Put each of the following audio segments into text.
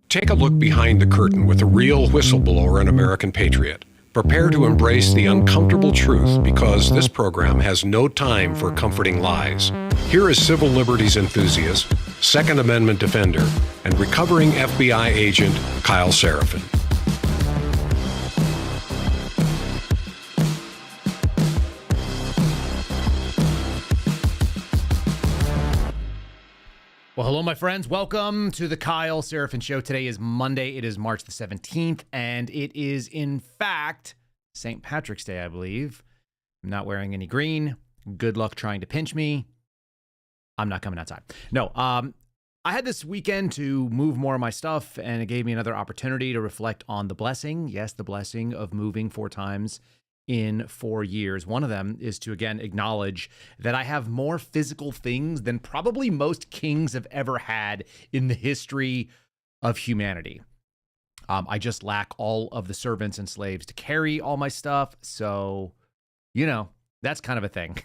Take a look behind the curtain with a real whistleblower and American patriot. Prepare to embrace the uncomfortable truth because this program has no time for comforting lies. Here is civil liberties enthusiast, Second Amendment defender, and recovering FBI agent Kyle Seraphin. Well, hello, my friends. Welcome to the Kyle Seraphin Show. Today is Monday. It is March the 17th, and it is, in fact, St. Patrick's Day, I believe. I'm not wearing any green. Good luck trying to pinch me. I'm not coming outside. No, I had this weekend to move more of my stuff, and it gave me another opportunity to reflect on the blessing. Yes, the blessing of moving 4 times in 4 years. One of them is to, again, acknowledge that I have more physical things than probably most kings have ever had in the history of humanity. I just lack all of the servants and slaves to carry all my stuff. So, you know, that's kind of a thing.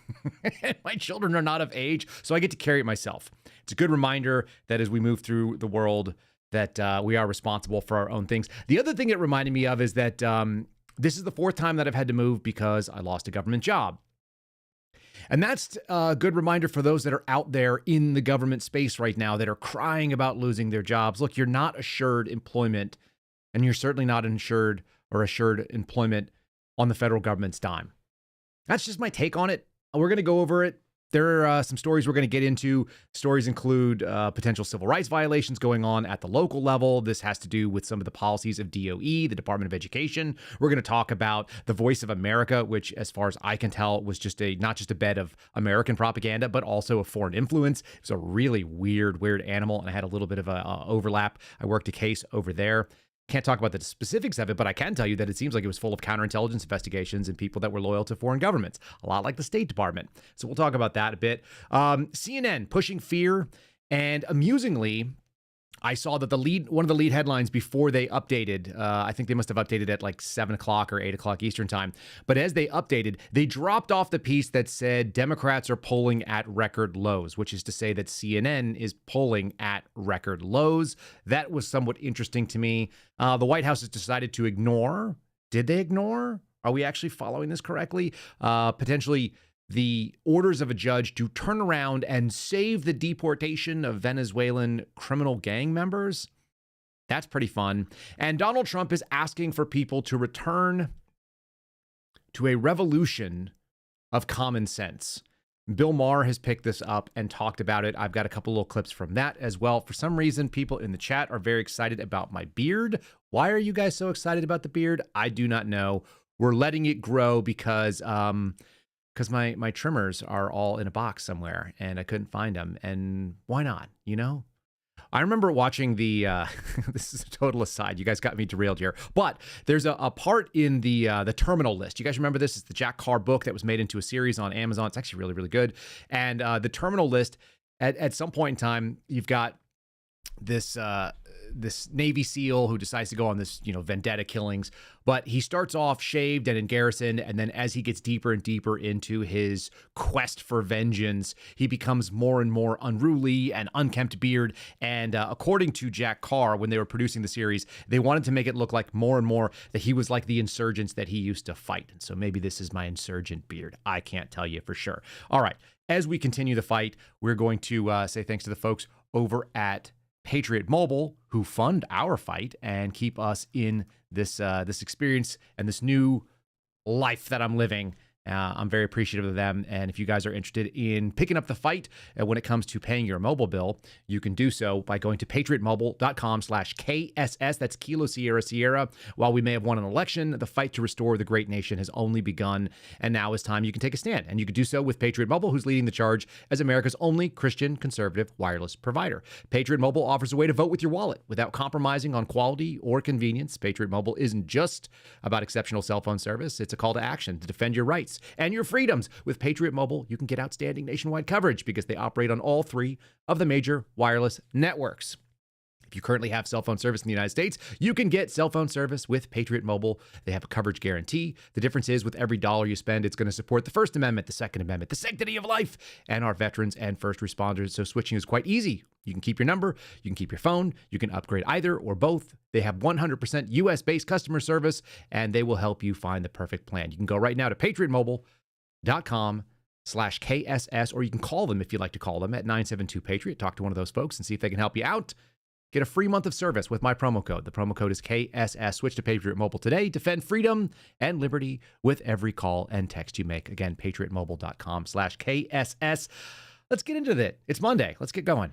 My children are not of age, so I get to carry it myself. It's a good reminder that as we move through the world, that we are responsible for our own things. The other thing it reminded me of is that this is the 4th time that I've had to move because I lost a government job. And that's a good reminder for those that are out there in the government space right now that are crying about losing their jobs. Look, you're not assured employment, and you're certainly not insured or assured employment on the federal government's dime. That's just my take on it. We're going to go over it. There are some stories we're going to get into. Stories include potential civil rights violations going on at the local level. This has to do with some of the policies of DOE, the Department of Education. We're going to talk about the Voice of America, which, as far as I can tell, was just not just a bed of American propaganda, but also a foreign influence. It was a really weird animal, and I had a little bit of a overlap. I worked a case over there. Can't talk about the specifics of it, but I can tell you that it seems like it was full of counterintelligence investigations and people that were loyal to foreign governments, a lot like the State Department. So we'll talk about that a bit. CNN pushing fear, and amusingly, I saw that one of the lead headlines before they updated, I think they must have updated at like 7 o'clock or 8 o'clock Eastern time. But as they updated, they dropped off the piece that said Democrats are polling at record lows, which is to say that CNN is polling at record lows. That was somewhat interesting to me. The White House has decided to ignore. Did they ignore? Are we actually following this correctly? Potentially the orders of a judge to turn around and save the deportation of Venezuelan criminal gang members. That's pretty fun. And Donald Trump is asking for people to return to a revolution of common sense. Bill Maher has picked this up and talked about it. I've got a couple little clips from that as well. For some reason, people in the chat are very excited about my beard. Why are you guys so excited about the beard? I do not know. We're letting it grow because my trimmers are all in a box somewhere and I couldn't find them. And why not? You know, I remember watching the, this is a total aside. You guys got me derailed here, but there's a part in the Terminal List. You guys remember this? It's the Jack Carr book that was made into a series on Amazon. It's actually really, really good. And the Terminal List, at some point in time, you've got this Navy SEAL who decides to go on this, vendetta killings, but he starts off shaved and in garrison. And then as he gets deeper and deeper into his quest for vengeance, he becomes more and more unruly and unkempt beard. And according to Jack Carr, when they were producing the series, they wanted to make it look like more and more that he was like the insurgents that he used to fight. And so maybe this is my insurgent beard. I can't tell you for sure. All right. As we continue the fight, we're going to say thanks to the folks over at Patriot Mobile, who fund our fight and keep us in this experience and this new life that I'm living. I'm very appreciative of them. And if you guys are interested in picking up the fight when it comes to paying your mobile bill, you can do so by going to patriotmobile.com/KSS. That's Kilo Sierra Sierra. While we may have won an election, the fight to restore the great nation has only begun. And now is time you can take a stand. And you can do so with Patriot Mobile, who's leading the charge as America's only Christian conservative wireless provider. Patriot Mobile offers a way to vote with your wallet without compromising on quality or convenience. Patriot Mobile isn't just about exceptional cell phone service. It's a call to action to defend your rights and your freedoms. With Patriot Mobile, you can get outstanding nationwide coverage because they operate on all 3 of the major wireless networks. If you currently have cell phone service in the United States, you can get cell phone service with Patriot Mobile. They have a coverage guarantee. The difference is with every dollar you spend, it's going to support the First Amendment, the Second Amendment, the sanctity of life, and our veterans and first responders. So switching is quite easy. You can keep your number, you can keep your phone, you can upgrade either or both. They have 100% US-based customer service, and they will help you find the perfect plan. You can go right now to patriotmobile.com/KSS, or you can call them if you'd like to call them at 972-PATRIOT. Talk to one of those folks and see if they can help you out. Get a free month of service with my promo code. The promo code is KSS. Switch to Patriot Mobile today. Defend freedom and liberty with every call and text you make. Again, patriotmobile.com/KSS. Let's get into it. It's Monday. Let's get going.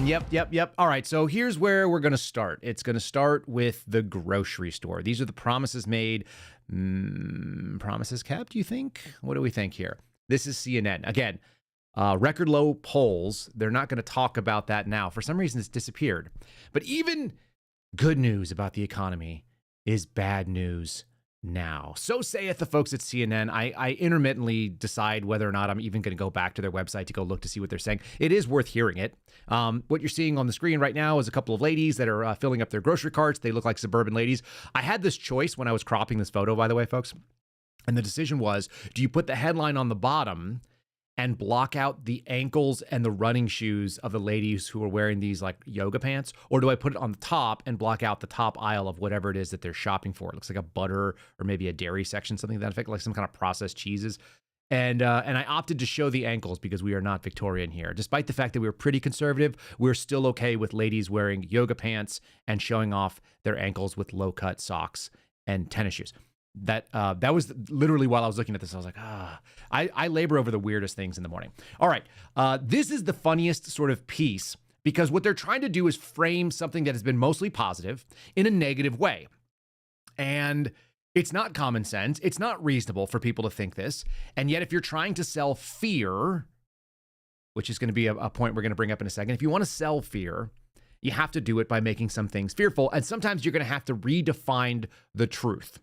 Yep. All right, so here's where we're going to start. It's going to start with the grocery store. These are the promises made. Promises kept, you think? What do we think here? This is CNN. Again, record low polls. They're not going to talk about that now. For some reason, it's disappeared. But even good news about the economy is bad news now. So saith the folks at CNN. I intermittently decide whether or not I'm even going to go back to their website to go look to see what they're saying. It is worth hearing it. What you're seeing on the screen right now is a couple of ladies that are filling up their grocery carts. They look like suburban ladies. I had this choice when I was cropping this photo, by the way, folks. And the decision was, do you put the headline on the bottom and block out the ankles and the running shoes of the ladies who are wearing these like yoga pants? Or do I put it on the top and block out the top aisle of whatever it is that they're shopping for? It looks like a butter or maybe a dairy section, something to that effect, like some kind of processed cheeses. And I opted to show the ankles because we are not Victorian here. Despite the fact that we were pretty conservative, we're still okay with ladies wearing yoga pants and showing off their ankles with low-cut socks and tennis shoes. That was literally while I was looking at this, I was like, I labor over the weirdest things in the morning. All right. This is the funniest sort of piece because what they're trying to do is frame something that has been mostly positive in a negative way. And it's not common sense. It's not reasonable for people to think this. And yet, if you're trying to sell fear, which is going to be a point we're going to bring up in a second, if you want to sell fear, you have to do it by making some things fearful. And sometimes you're going to have to redefine the truth.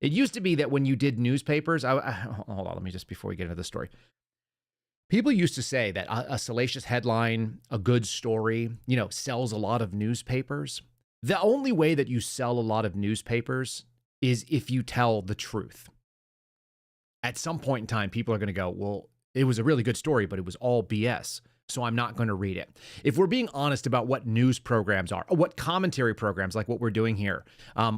It used to be that when you did newspapers, hold on, let me just, before we get into the story. People used to say that a salacious headline, a good story, sells a lot of newspapers. The only way that you sell a lot of newspapers is if you tell the truth. At some point in time, people are going to go, well, it was a really good story, but it was all BS. So I'm not going to read it. If we're being honest about what news programs are, what commentary programs like what we're doing here,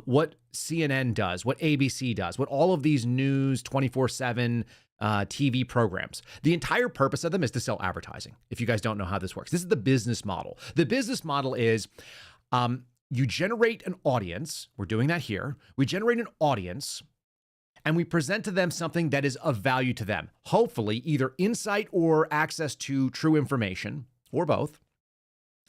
what CNN does, what ABC does, what all of these news 24/7 TV programs, the entire purpose of them is to sell advertising. If you guys don't know how this works, this is the business model. The business model is you generate an audience. We're doing that here. We generate an audience and we present to them something that is of value to them. Hopefully, either insight or access to true information, or both.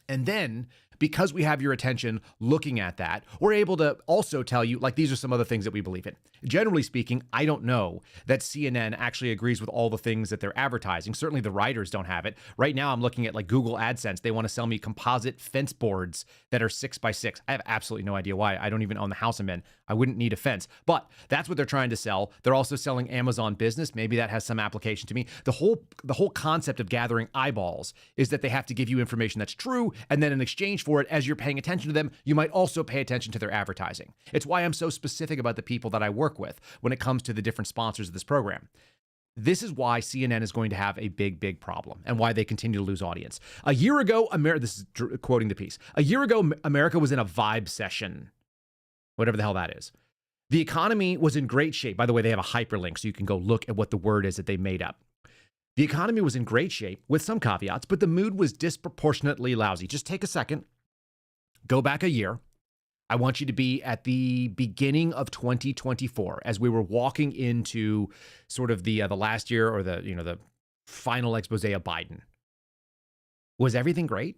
And then, because we have your attention looking at that, we're able to also tell you, like, these are some other things that we believe in. Generally speaking, I don't know that CNN actually agrees with all the things that they're advertising. Certainly the writers don't have it. Right now, I'm looking at like Google AdSense. They want to sell me composite fence boards that are 6x6. I have absolutely no idea why. I don't even own the house I'm in. I wouldn't need a fence, but that's what they're trying to sell. They're also selling Amazon Business. Maybe that has some application to me. The whole concept of gathering eyeballs is that they have to give you information that's true, and then in exchange for it, as you're paying attention to them, you might also pay attention to their advertising. It's why I'm so specific about the people that I work with when it comes to the different sponsors of this program. This is why CNN is going to have a big problem and why they continue to lose audience. A year ago, this is quoting the piece. A year ago, America was in a vibe session, whatever the hell that is. The economy was in great shape. By the way, they have a hyperlink so you can go look at what the word is that they made up. The economy was in great shape with some caveats, but the mood was disproportionately lousy. Just take a second, go back a year. I want you to be at the beginning of 2024 as we were walking into sort of the last year or the final expose of Biden. Was everything great?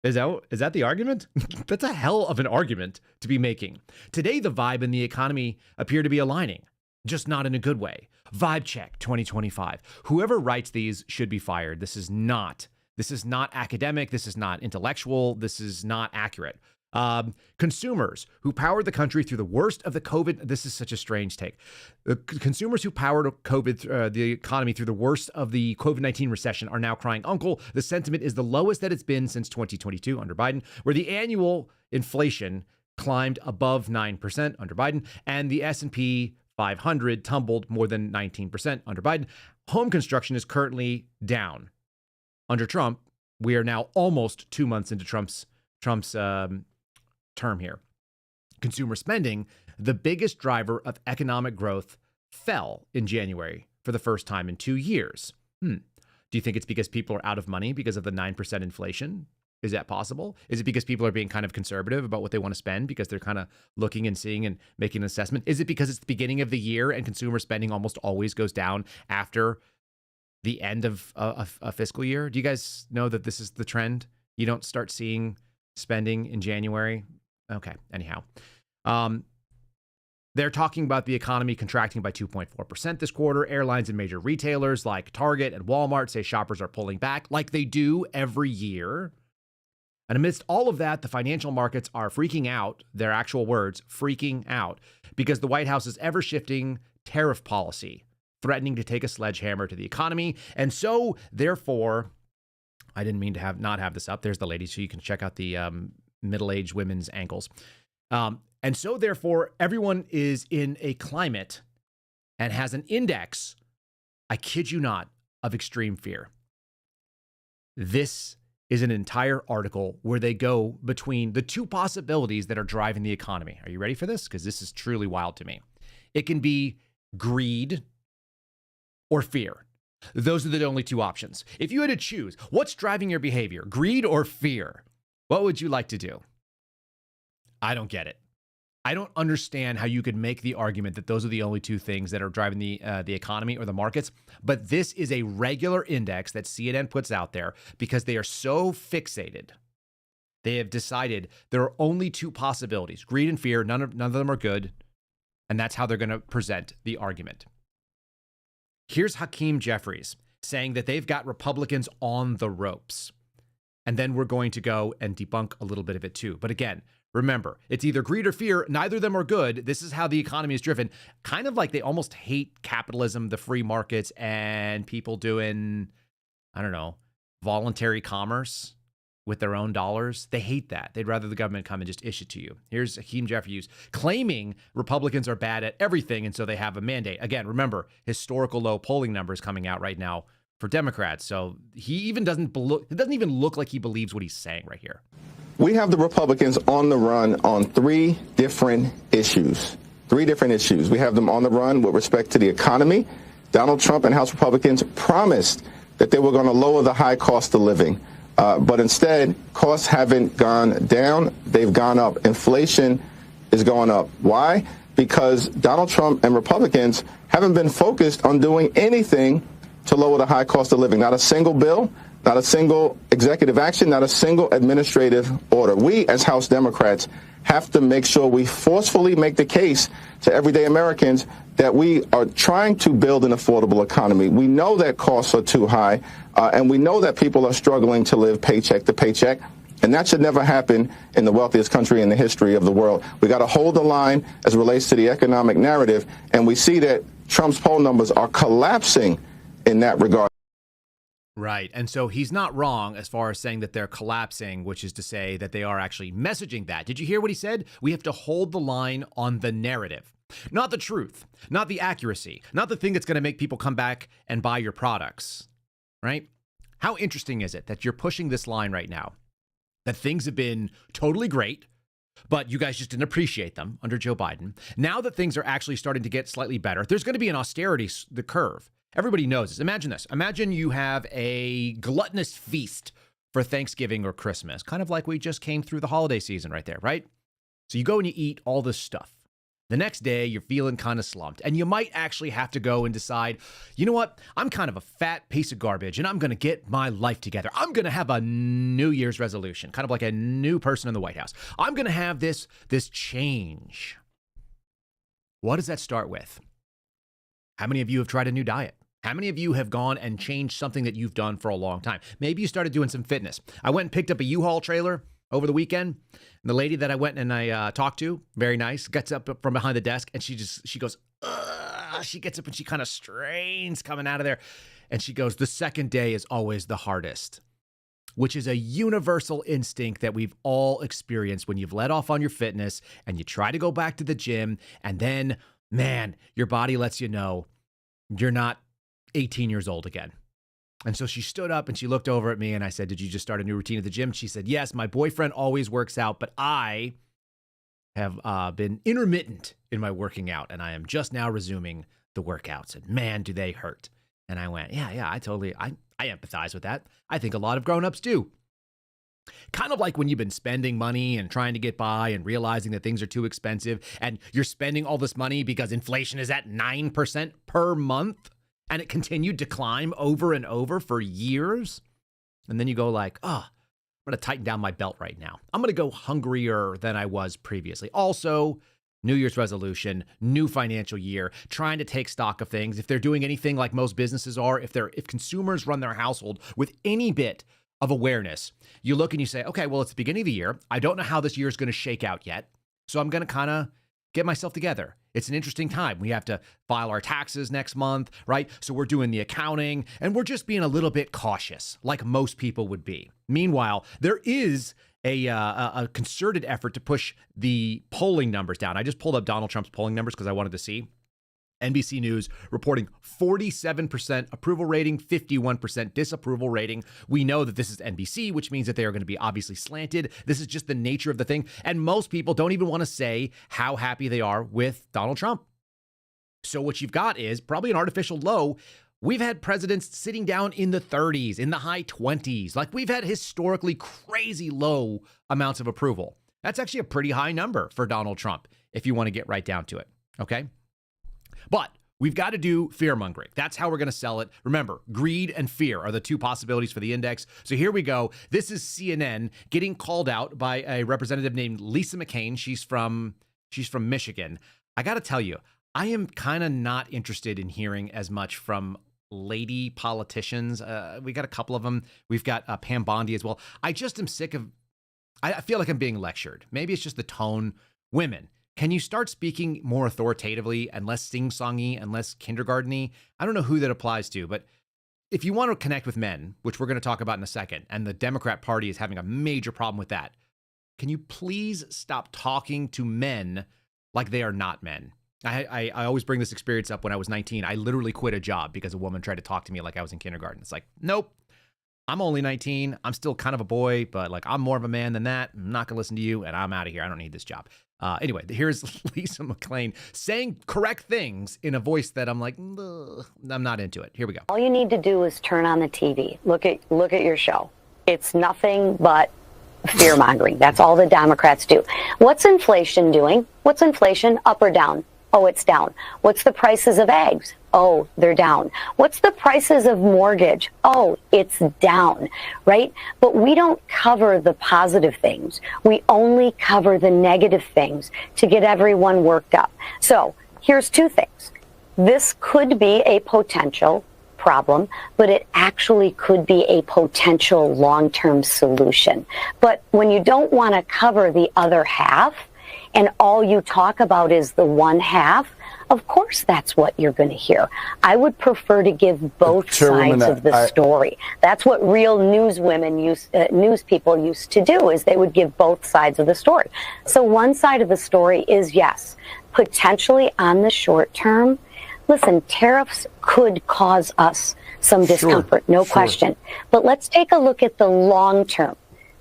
Is that the argument? That's a hell of an argument to be making. Today, the vibe and the economy appear to be aligning, just not in a good way. Vibe check 2025. Whoever writes these should be fired. This is not academic. This is not intellectual. This is not accurate. Consumers who powered the country through the worst of the COVID. This is such a strange take. The consumers who powered the economy through the worst of the COVID-19 recession are now crying uncle. The sentiment is the lowest that it's been since 2022 under Biden, where the annual inflation climbed above 9% under Biden, and the S&P 500 tumbled more than 19% under Biden. Home construction is currently down. Under Trump, we are now almost 2 months into Trump's term here. Consumer spending, the biggest driver of economic growth, fell in January for the first time in 2 years. Do you think it's because people are out of money because of the 9% inflation? Is that possible? Is it because people are being kind of conservative about what they want to spend because they're kind of looking and seeing and making an assessment? Is it because it's the beginning of the year and consumer spending almost always goes down after the end of a fiscal year? Do you guys know that this is the trend? You don't start seeing spending in January? Okay, anyhow. They're talking about the economy contracting by 2.4% this quarter. Airlines and major retailers like Target and Walmart say shoppers are pulling back like they do every year. And amidst all of that, the financial markets are freaking out, their actual words, freaking out, because the White House's ever-shifting tariff policy threatening to take a sledgehammer to the economy. And so, therefore, I didn't mean to not have this up. There's the lady, so you can check out the middle-aged women's ankles. And so, therefore, everyone is in a climate and has an index, I kid you not, of extreme fear. This is an entire article where they go between the two possibilities that are driving the economy. Are you ready for this? Because this is truly wild to me. It can be greed or fear. Those are the only two options. If you had to choose, what's driving your behavior, greed or fear? What would you like to do? I don't get it. I don't understand how you could make the argument that those are the only two things that are driving the economy or the markets. But this is a regular index that CNN puts out there because they are so fixated. They have decided there are only two possibilities, greed and fear. None of them are good. And that's how they're going to present the argument. Here's Hakeem Jeffries saying that they've got Republicans on the ropes. And then we're going to go and debunk a little bit of it too. But again, remember, it's either greed or fear. Neither of them are good. This is how the economy is driven. Kind of like they almost hate capitalism, the free markets, and people doing, I don't know, voluntary commerce with their own dollars. They hate that. They'd rather the government come and just issue to you. Here's Hakeem Jeffries claiming Republicans are bad at everything, and so they have a mandate. Again, remember, historical low polling numbers coming out right now for Democrats. So he even it doesn't even look like he believes what he's saying right here. We have the Republicans on the run on three different issues. We have them on the run with respect to the economy. Donald Trump and House Republicans promised that they were going to lower the high cost of living. But instead, costs haven't gone down. They've gone up. Inflation is going up. Why? Because Donald Trump and Republicans haven't been focused on doing anything to lower the high cost of living. Not a single bill, not a single executive action, not a single administrative order. We, as House Democrats, have to make sure we forcefully make the case to everyday Americans that we are trying to build an affordable economy. We know that costs are too high, and we know that people are struggling to live paycheck to paycheck, and that should never happen in the wealthiest country in the history of the world. We got to hold the line as it relates to the economic narrative, and we see that Trump's poll numbers are collapsing in that regard. Right. And so he's not wrong as far as saying that they're collapsing, which is to say that they are actually messaging that. Did you hear what he said? We have to hold the line on the narrative, not the truth, not the accuracy, not the thing that's going to make people come back and buy your products. Right? How interesting is it that you're pushing this line right now, that things have been totally great, but you guys just didn't appreciate them under Joe Biden. Now that things are actually starting to get slightly better, there's going to be an austerity curve. Everybody knows this. Imagine this. Imagine you have a gluttonous feast for Thanksgiving or Christmas, kind of like we just came through the holiday season right there, right? So you go and you eat all this stuff. The next day, you're feeling kind of slumped, and you might actually have to go and decide, you know what? I'm kind of a fat piece of garbage, and I'm going to get my life together. I'm going to have a New Year's resolution, kind of like a new person in the White House. I'm going to have this change. What does that start with? How many of you have tried a new diet? How many of you have gone and changed something that you've done for a long time? Maybe you started doing some fitness. I went and picked up a U-Haul trailer. over the weekend. And the lady that I went and I talked to, very nice, gets up from behind the desk and she goes, ugh. She gets up and she kind of strains coming out of there. And she goes, the second day is always the hardest, which is a universal instinct that we've all experienced when you've let off on your fitness and you try to go back to the gym. And then, man, your body lets you know you're not 18 years old again. And so she stood up and she looked over at me and I said, did you just start a new routine at the gym? She said, yes, my boyfriend always works out, but I have been intermittent in my working out and I am just now resuming the workouts and man, do they hurt. And I went, yeah, I empathize with that. I think a lot of grownups do. Kind of like when you've been spending money and trying to get by and realizing that things are too expensive and you're spending all this money because inflation is at 9% per month. And it continued to climb over and over for years. And then you go like, oh, I'm going to tighten down my belt right now. I'm going to go hungrier than I was previously. Also, New Year's resolution, new financial year, trying to take stock of things. If they're doing anything like most businesses are, if consumers run their household with any bit of awareness, you look and you say, okay, well, it's the beginning of the year. I don't know how this year is going to shake out yet. So I'm going to kind of get myself together. It's an interesting time. We have to file our taxes next month, right? So we're doing the accounting and we're just being a little bit cautious like most people would be. Meanwhile, there is a concerted effort to push the polling numbers down. I just pulled up Donald Trump's polling numbers because I wanted to see. NBC News reporting 47% approval rating, 51% disapproval rating. We know that this is NBC, which means that they are going to be obviously slanted. This is just the nature of the thing. And most people don't even want to say how happy they are with Donald Trump. So what you've got is probably an artificial low. We've had presidents sitting down in the 30s, in the high 20s. Like we've had historically crazy low amounts of approval. That's actually a pretty high number for Donald Trump, if you want to get right down to it. Okay. But we've got to do fear mongering. That's how we're going to sell it. Remember, greed and fear are the two possibilities for the index. So here we go. This is CNN getting called out by a representative named Lisa McCain. She's from Michigan. I got to tell you, I am kind of not interested in hearing as much from lady politicians. We got a couple of them. We've got Pam Bondi as well. I just am sick of, I feel like I'm being lectured. Maybe it's just the tone. Women, can you start speaking more authoritatively and less sing-songy and less kindergarten-y? I don't know who that applies to, but if you want to connect with men, which we're going to talk about in a second, and the Democrat Party is having a major problem with that, can you please stop talking to men like they are not men? I always bring this experience up when I was 19. I literally quit a job because a woman tried to talk to me like I was in kindergarten. It's like, nope, I'm only 19. I'm still kind of a boy, but like I'm more of a man than that. I'm not going to listen to you and I'm out of here. I don't need this job. Anyway, here's Lisa McClain saying correct things in a voice that I'm like, I'm not into it. Here we go. All you need to do is turn on the TV. Look at your show. It's nothing but fear mongering. That's all the Democrats do. What's inflation doing? What's inflation? Up or down? Oh, it's down. What's the prices of eggs? Oh, they're down. What's the prices of mortgage? Oh, it's down, right? But we don't cover the positive things. We only cover the negative things to get everyone worked up. So here's two things. This could be a potential problem, but it actually could be a potential long-term solution. But when you don't want to cover the other half, and all you talk about is the one half, of course that's what you're going to hear. I would prefer to give both sides of the story. That's what real news people used to do, is they would give both sides of the story. So one side of the story is, yes, potentially on the short term, listen, tariffs could cause us some discomfort, no question. But let's take a look at the long term.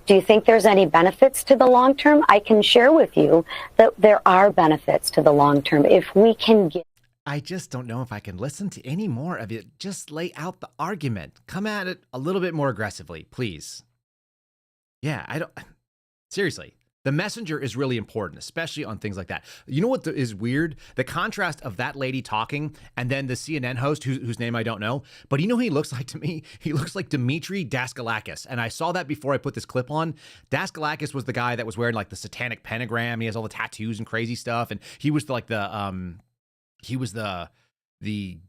Do you think there's any benefits to the long term? I can share with you that there are benefits to the long term if we can get. I just don't know if I can listen to any more of it. Just lay out the argument. Come at it a little bit more aggressively, please. Yeah, seriously. The messenger is really important, especially on things like that. You know what is weird? The contrast of that lady talking and then the CNN host whose name I don't know. But you know who he looks like to me? He looks like Dmitry Daskalakis. And I saw that before I put this clip on. Daskalakis was the guy that was wearing like the satanic pentagram. He has all the tattoos and crazy stuff. And he was the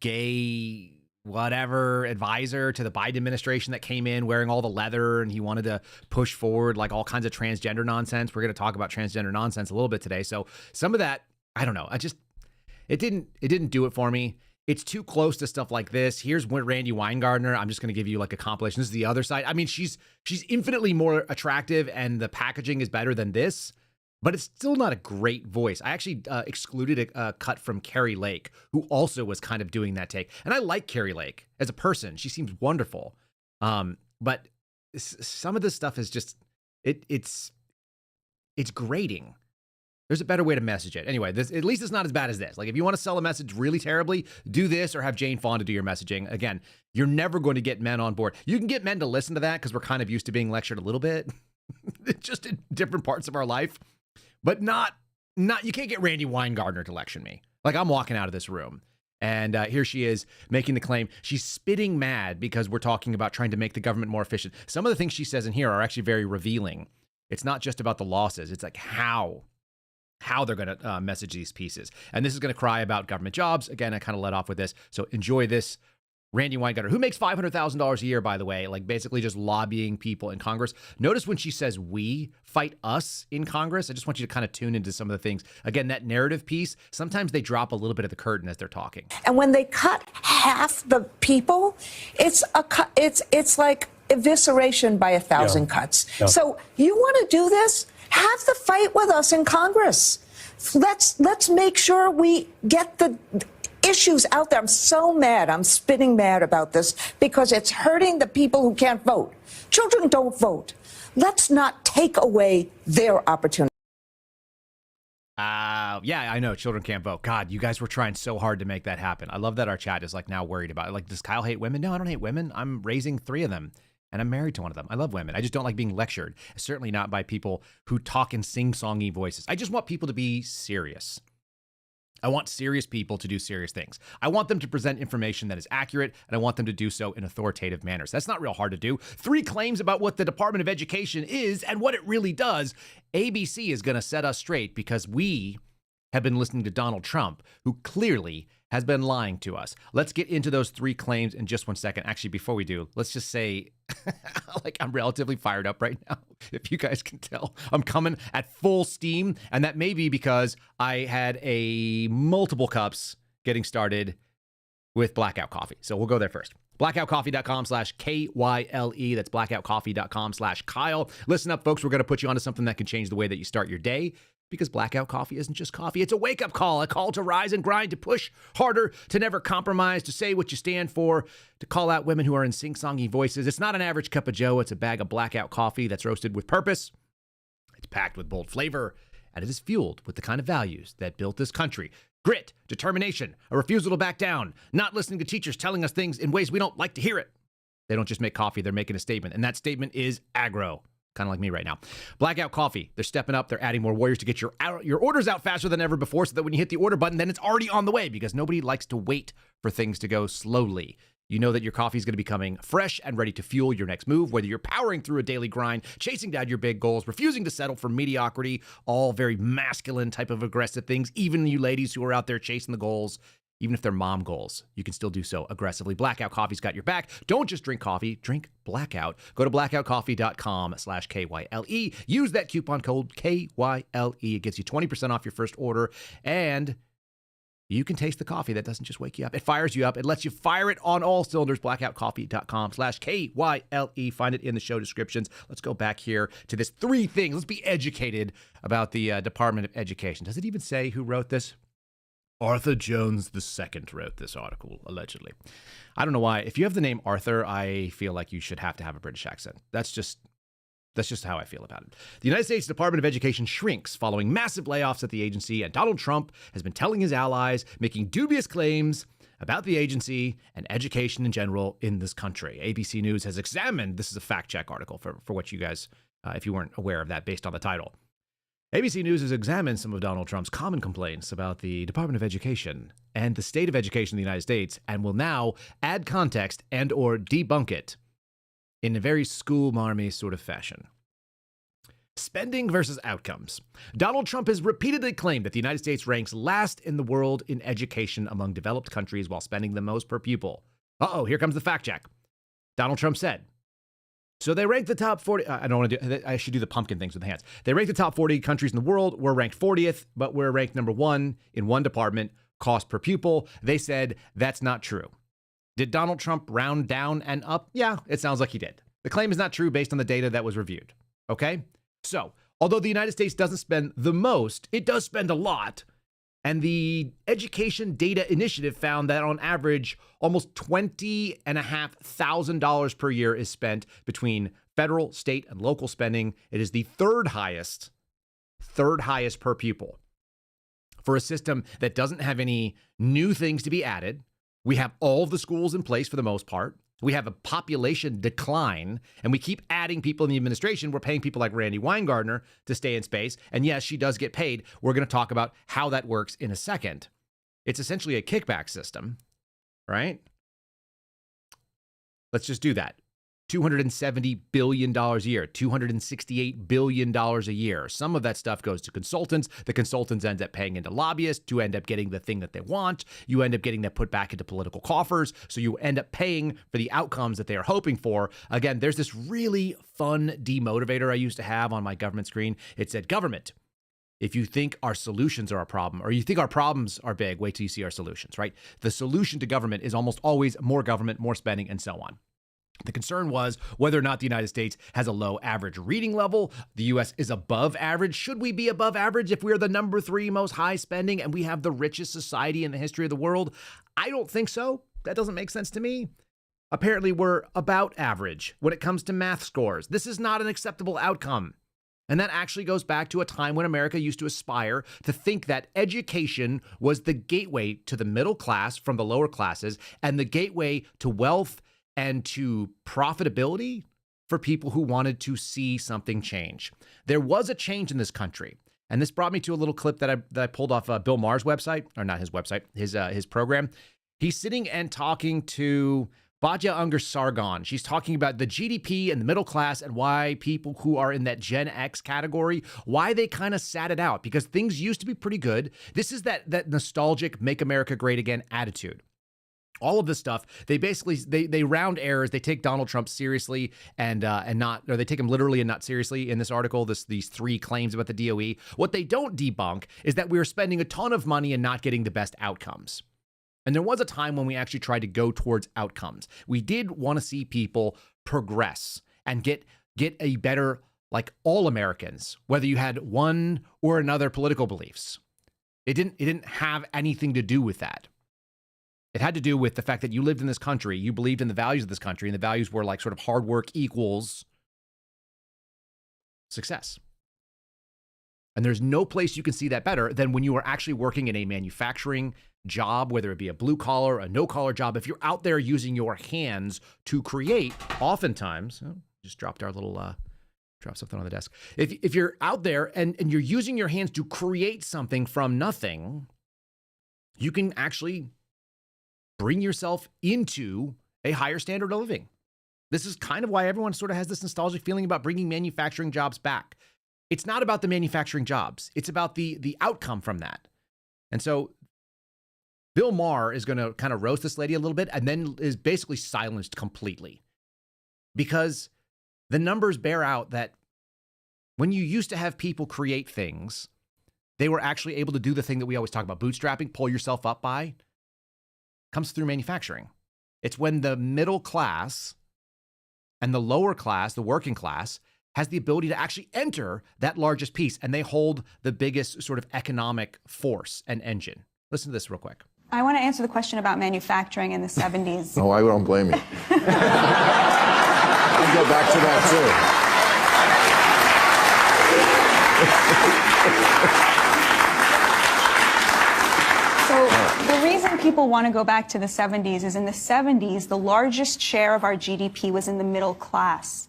gay whatever advisor to the Biden administration that came in wearing all the leather, and he wanted to push forward like all kinds of transgender nonsense. We're going to talk about transgender nonsense a little bit today. So some of that, I don't know. It didn't do it for me. It's too close to stuff like this. Here's what Randi Weingarten. I'm just going to give you like a compilation. This is the other side. I mean, she's infinitely more attractive, and the packaging is better than this, but it's still not a great voice. I actually excluded a cut from Carrie Lake, who also was kind of doing that take. And I like Carrie Lake as a person. She seems wonderful. But some of this stuff is just, it's grating. There's a better way to message it. Anyway, this at least it's not as bad as this. Like if you want to sell a message really terribly, do this or have Jane Fonda do your messaging. Again, you're never going to get men on board. You can get men to listen to that because we're kind of used to being lectured a little bit, just in different parts of our life, but not. You can't get Randi Weingarten to lecture me. Like I'm walking out of this room, and here she is making the claim. She's spitting mad because we're talking about trying to make the government more efficient. Some of the things she says in here are actually very revealing. It's not just about the losses. It's like how they're going to message these pieces. And this is going to cry about government jobs. Again, I kind of let off with this. So enjoy this. Randi Weingarten, who makes $500,000 a year, by the way, like basically just lobbying people in Congress. Notice when she says we fight us in Congress. I just want you to kind of tune into some of the things. Again, that narrative piece, sometimes they drop a little bit of the curtain as they're talking. And when they cut half the people, it's like evisceration by 1,000 cuts. Yeah. So you want to do this? Have the fight with us in Congress. Let's make sure we get the issues out there. I'm so mad. I'm spitting mad about this because it's hurting the people who can't vote. Children don't vote. Let's not take away their opportunity. Yeah, I know children can't vote. God, you guys were trying so hard to make that happen. I love that our chat is like now worried about it. Like, does Kyle hate women? No, I don't hate women. I'm raising 3 of them. And I'm married to one of them. I love women. I just don't like being lectured. Certainly not by people who talk in sing-songy voices. I just want people to be serious. I want serious people to do serious things. I want them to present information that is accurate, and I want them to do so in authoritative manners. That's not real hard to do. 3 claims about what the Department of Education is and what it really does. ABC is going to set us straight because we have been listening to Donald Trump, who clearly has been lying to us. Let's get into those 3 claims in just one second. Actually, before we do, let's just say, like, I'm relatively fired up right now. If you guys can tell, I'm coming at full steam. And that may be because I had multiple cups getting started with Blackout Coffee. So we'll go there first. Blackoutcoffee.com/KYLE. That's blackoutcoffee.com/Kyle. Listen up, folks. We're going to put you onto something that can change the way that you start your day. Because Blackout Coffee isn't just coffee. It's a wake-up call, a call to rise and grind, to push harder, to never compromise, to say what you stand for, to call out women who are in sing-songy voices. It's not an average cup of joe. It's a bag of Blackout Coffee that's roasted with purpose. It's packed with bold flavor, and it is fueled with the kind of values that built this country. Grit, determination, a refusal to back down, not listening to teachers telling us things in ways we don't like to hear it. They don't just make coffee, they're making a statement, and that statement is aggro. Kind of like me right now. Blackout Coffee. They're stepping up. They're adding more warriors to get your orders out faster than ever before so that when you hit the order button, then it's already on the way because nobody likes to wait for things to go slowly. You know that your coffee is going to be coming fresh and ready to fuel your next move, whether you're powering through a daily grind, chasing down your big goals, refusing to settle for mediocrity, all very masculine type of aggressive things. Even you ladies who are out there chasing the goals, even if they're mom goals, you can still do so aggressively. Blackout Coffee's got your back. Don't just drink coffee, drink Blackout. Go to blackoutcoffee.com/KYLE. Use that coupon code KYLE. It gets you 20% off your first order, and you can taste the coffee. That doesn't just wake you up. It fires you up. It lets you fire it on all cylinders. blackoutcoffee.com/KYLE. Find it in the show descriptions. Let's go back here to this 3 things. Let's be educated about the Department of Education. Does it even say who wrote this? Arthur Jones II wrote this article, allegedly. I don't know why. If you have the name Arthur, I feel like you should have to have a British accent. That's just how I feel about it. The United States Department of Education shrinks following massive layoffs at the agency, and Donald Trump has been telling his allies, making dubious claims about the agency and education in general in this country. ABC News has examined, this is a fact check article for what you guys, if you weren't aware of that based on the title. ABC News has examined some of Donald Trump's common complaints about the Department of Education and the state of education in the United States and will now add context and or debunk it in a very school-marmy sort of fashion. Spending versus outcomes. Donald Trump has repeatedly claimed that the United States ranks last in the world in education among developed countries while spending the most per pupil. Uh-oh, here comes the fact check. Donald Trump said, so they ranked the top 40. I don't want to do, I should do the pumpkin things with the hands. They ranked the top 40 countries in the world. We're ranked 40th, but we're ranked number 1 in one department, cost per pupil. They said that's not true. Did Donald Trump round down and up? Yeah, it sounds like he did. The claim is not true based on the data that was reviewed. Okay? So, although the United States doesn't spend the most, it does spend a lot. And the Education Data Initiative found that on average, almost $20,500 per year is spent between federal, state, and local spending. It is the third highest per pupil. For a system that doesn't have any new things to be added, we have all of the schools in place for the most part. We have a population decline, and we keep adding people in the administration. We're paying people like Randi Weingarten to stay in space. And yes, she does get paid. We're going to talk about how that works in a second. It's essentially a kickback system, right? Let's just do that. $270 billion a year, $268 billion a year. Some of that stuff goes to consultants. The consultants end up paying into lobbyists to end up getting the thing that they want. You end up getting that put back into political coffers. So you end up paying for the outcomes that they are hoping for. Again, there's this really fun demotivator I used to have on my government screen. It said, government, if you think our solutions are a problem or you think our problems are big, wait till you see our solutions, right? The solution to government is almost always more government, more spending, and so on. The concern was whether or not the United States has a low average reading level. The U.S. is above average. Should we be above average if we are the number 3 most high spending and we have the richest society in the history of the world? I don't think so. That doesn't make sense to me. Apparently, we're about average when it comes to math scores. This is not an acceptable outcome. And that actually goes back to a time when America used to aspire to think that education was the gateway to the middle class from the lower classes and the gateway to wealth and to profitability for people who wanted to see something change. There was a change in this country. And this brought me to a little clip that I pulled off Bill Maher's website, or not his website, his program. He's sitting and talking to Batya Ungar-Sargon. She's talking about the GDP and the middle class and why people who are in that Gen X category, why they kind of sat it out because things used to be pretty good. This is that nostalgic Make America Great Again attitude. All of this stuff, they basically, they round errors. They take Donald Trump seriously and not, or they take him literally and not seriously in this article, these 3 claims about the DOE. What they don't debunk is that we are spending a ton of money and not getting the best outcomes. And there was a time when we actually tried to go towards outcomes. We did want to see people progress and get a better, like all Americans, whether you had one or another political beliefs. It didn't have anything to do with that. It had to do with the fact that you lived in this country, you believed in the values of this country, and the values were like sort of hard work equals success. And there's no place you can see that better than when you are actually working in a manufacturing job, whether it be a blue collar, a no collar job. If you're out there using your hands to create, oftentimes, just dropped our little, drop something on the desk. If you're out there and you're using your hands to create something from nothing, you can actually bring yourself into a higher standard of living. This is kind of why everyone sort of has this nostalgic feeling about bringing manufacturing jobs back. It's not about the manufacturing jobs. It's about the outcome from that. And so Bill Maher is going to kind of roast this lady a little bit and then is basically silenced completely because the numbers bear out that when you used to have people create things, they were actually able to do the thing that we always talk about, bootstrapping, pull yourself up by, comes through manufacturing. It's when the middle class and the lower class, the working class, has the ability to actually enter that largest piece, and they hold the biggest sort of economic force and engine. Listen to this real quick. I want to answer the question about manufacturing in the 70s. Oh, I don't blame you. I'll go back to that, too. So the reason people want to go back to the 70s is in the 70s, the largest share of our GDP was in the middle class.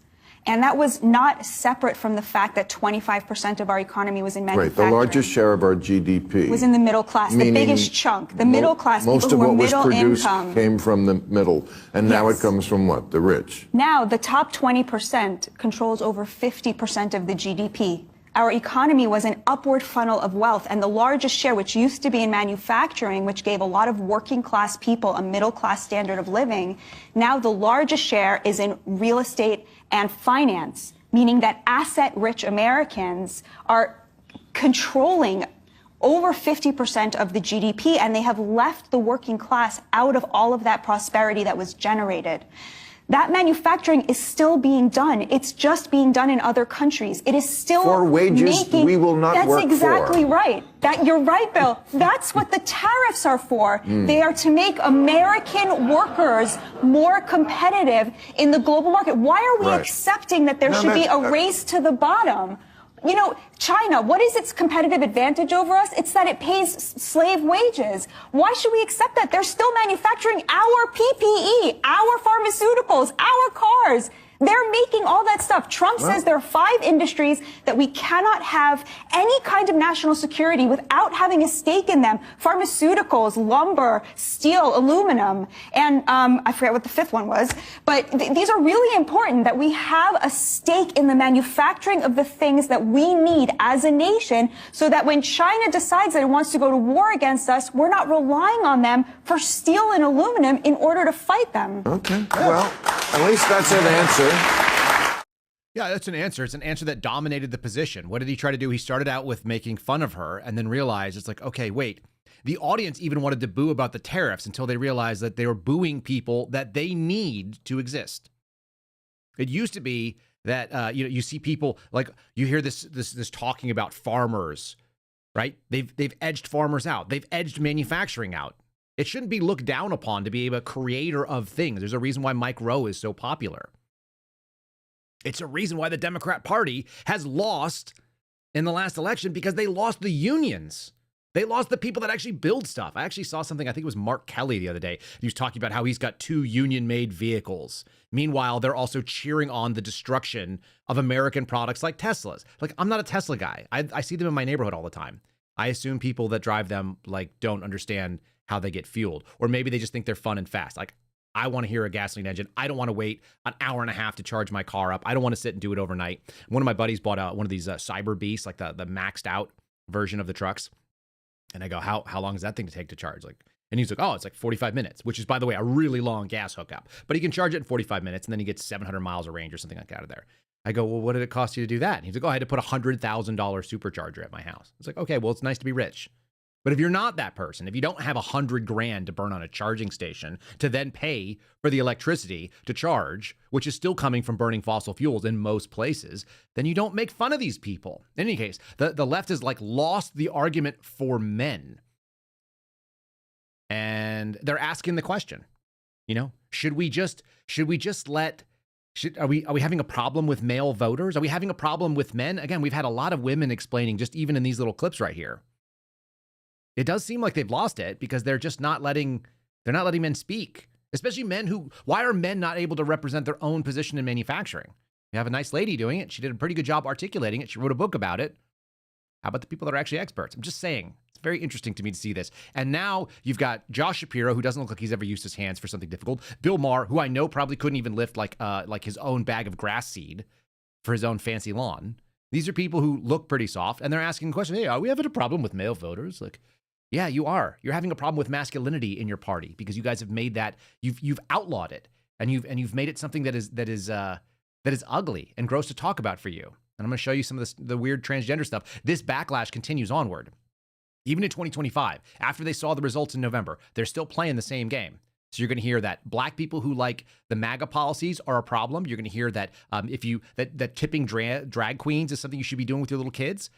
And that was not separate from the fact that 25% of our economy was in manufacturing. Right, the largest share of our GDP was in the middle class, the biggest chunk, the middle class, most people of who were what was middle produced income. Came from the middle, and now it Yes. comes from what? The rich. Now, the top 20% controls over 50% of the GDP. our economy was an upward funnel of wealth, and the largest share, which used to be in manufacturing, which gave a lot of working class people a middle class standard of living, now the largest share is in real estate and finance, meaning that asset rich Americans are controlling over 50% of the GDP, and they have left the working class out of all of that prosperity that was generated. That manufacturing is still being done. It's just being done in other countries. It is still For wages we will not work for. That's exactly right. You're right, Bill. That's what the tariffs are for. They are to make American workers more competitive in the global market. Why are we accepting that there should be a race to the bottom? You know, China, what is its competitive advantage over us? It's that it pays slave wages. Why should we accept that? They're still manufacturing our PPE, our pharmaceuticals, our cars. They're making all that stuff. Trump says there are 5 industries that we cannot have any kind of national security without having a stake in them. Pharmaceuticals, lumber, steel, aluminum, and I forget what the 5th one was. But these are really important, that we have a stake in the manufacturing of the things that we need as a nation, so that when China decides that it wants to go to war against us, we're not relying on them for steel and aluminum in order to fight them. Okay, well, at least that's an answer. Yeah, that's an answer. It's an answer that dominated the position. What did he try to do? He started out with making fun of her and then realized it's like, okay, wait. The audience even wanted to boo about the tariffs until they realized that they were booing people that they need to exist. It used to be that, you see people like, you hear this talking about farmers, right? They've edged farmers out. They've edged manufacturing out. It shouldn't be looked down upon to be a creator of things. There's a reason why Mike Rowe is so popular. It's a reason why the Democrat Party has lost in the last election, because they lost the unions. They lost the people that actually build stuff. I actually saw something, I think it was Mark Kelly the other day. He was talking about how he's got 2 union-made vehicles. Meanwhile, they're also cheering on the destruction of American products like Teslas. Like, I'm not a Tesla guy. I see them in my neighborhood all the time. I assume people that drive them like don't understand how they get fueled, or maybe they just think they're fun and fast. Like, I want to hear a gasoline engine. I don't want to wait an hour and a half to charge my car up. I don't want to sit and do it overnight. One of my buddies bought one of these Cyber Beasts, like the maxed out version of the trucks. And I go, how long does that thing to take to charge? Like, and he's like, oh, it's like 45 minutes, which is, by the way, a really long gas hookup. But he can charge it in 45 minutes, and then he gets 700 miles of range or something like that out of there. I go, well, what did it cost you to do that? And he's like, oh, I had to put a $100,000 supercharger at my house. It's like, okay, well, it's nice to be rich. But if you're not that person, if you don't have $100,000 to burn on a charging station to then pay for the electricity to charge, which is still coming from burning fossil fuels in most places, then you don't make fun of these people. In any case, the left has like lost the argument for men. And they're asking the question, should we just let, are we having a problem with male voters? Are we having a problem with men? Again, we've had a lot of women explaining, just even in these little clips right here. It does seem like they've lost it, because they're just not letting men speak, especially men why are men not able to represent their own position in manufacturing? You have a nice lady doing it. She did a pretty good job articulating it. She wrote a book about it. How about the people that are actually experts? I'm just saying, it's very interesting to me to see this. And now you've got Josh Shapiro, who doesn't look like he's ever used his hands for something difficult. Bill Maher, who I know probably couldn't even lift like his own bag of grass seed for his own fancy lawn. These are people who look pretty soft, and they're asking questions. Hey, are we having a problem with male voters? Like, yeah, you are. You're having a problem with masculinity in your party, because you guys have made that, you've outlawed it, and you've made it something that is ugly and gross to talk about for you. And I'm going to show you some of the weird transgender stuff. This backlash continues onward. Even in 2025, after they saw the results in November, they're still playing the same game. So you're going to hear that black people who like the MAGA policies are a problem. You're going to hear that that tipping drag queens is something you should be doing with your little kids.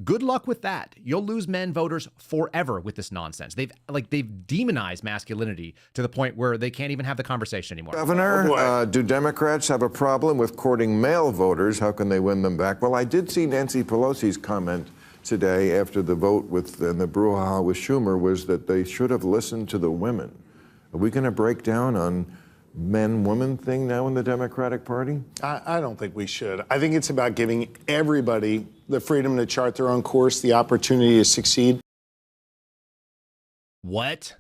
Good luck with that. You'll lose men voters forever with this nonsense. They've demonized masculinity to the point where they can't even have the conversation anymore. Governor, do Democrats have a problem with courting male voters? How can they win them back? Well, I did see Nancy Pelosi's comment today after the vote and the brouhaha with Schumer was that they should have listened to the women. Are we going to break down on men-woman thing now in the Democratic Party? I don't think we should. I think it's about giving everybody the freedom to chart their own course, the opportunity to succeed. What?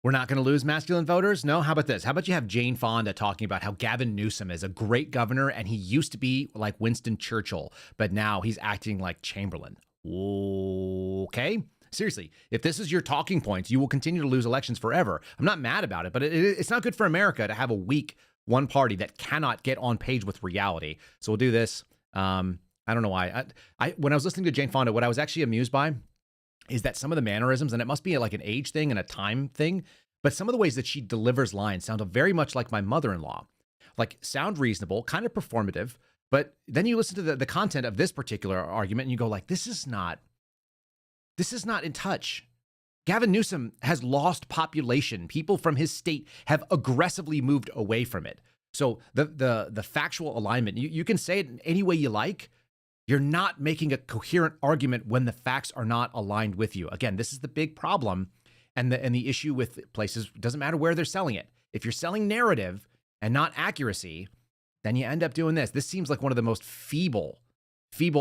We're not going to lose masculine voters? No? How about this? How about you have Jane Fonda talking about how Gavin Newsom is a great governor and he used to be like Winston Churchill, but now he's acting like Chamberlain. Okay? Seriously, if this is your talking points, you will continue to lose elections forever. I'm not mad about it, but it's not good for America to have a weak one party that cannot get on page with reality. So we'll do this. I don't know why. When I was listening to Jane Fonda, what I was actually amused by is that some of the mannerisms, and it must be like an age thing and a time thing, but some of the ways that she delivers lines sound very much like my mother-in-law. Like, sound reasonable, kind of performative, but then you listen to the content of this particular argument and you go like, this is not in touch. Gavin Newsom has lost population. People from his state have aggressively moved away from it. So the factual alignment, you can say it in any way you like. You're not making a coherent argument when the facts are not aligned with you. Again, this is the big problem and the issue with places. It doesn't matter where they're selling it. If you're selling narrative and not accuracy, then you end up doing this. This seems like one of the most feeble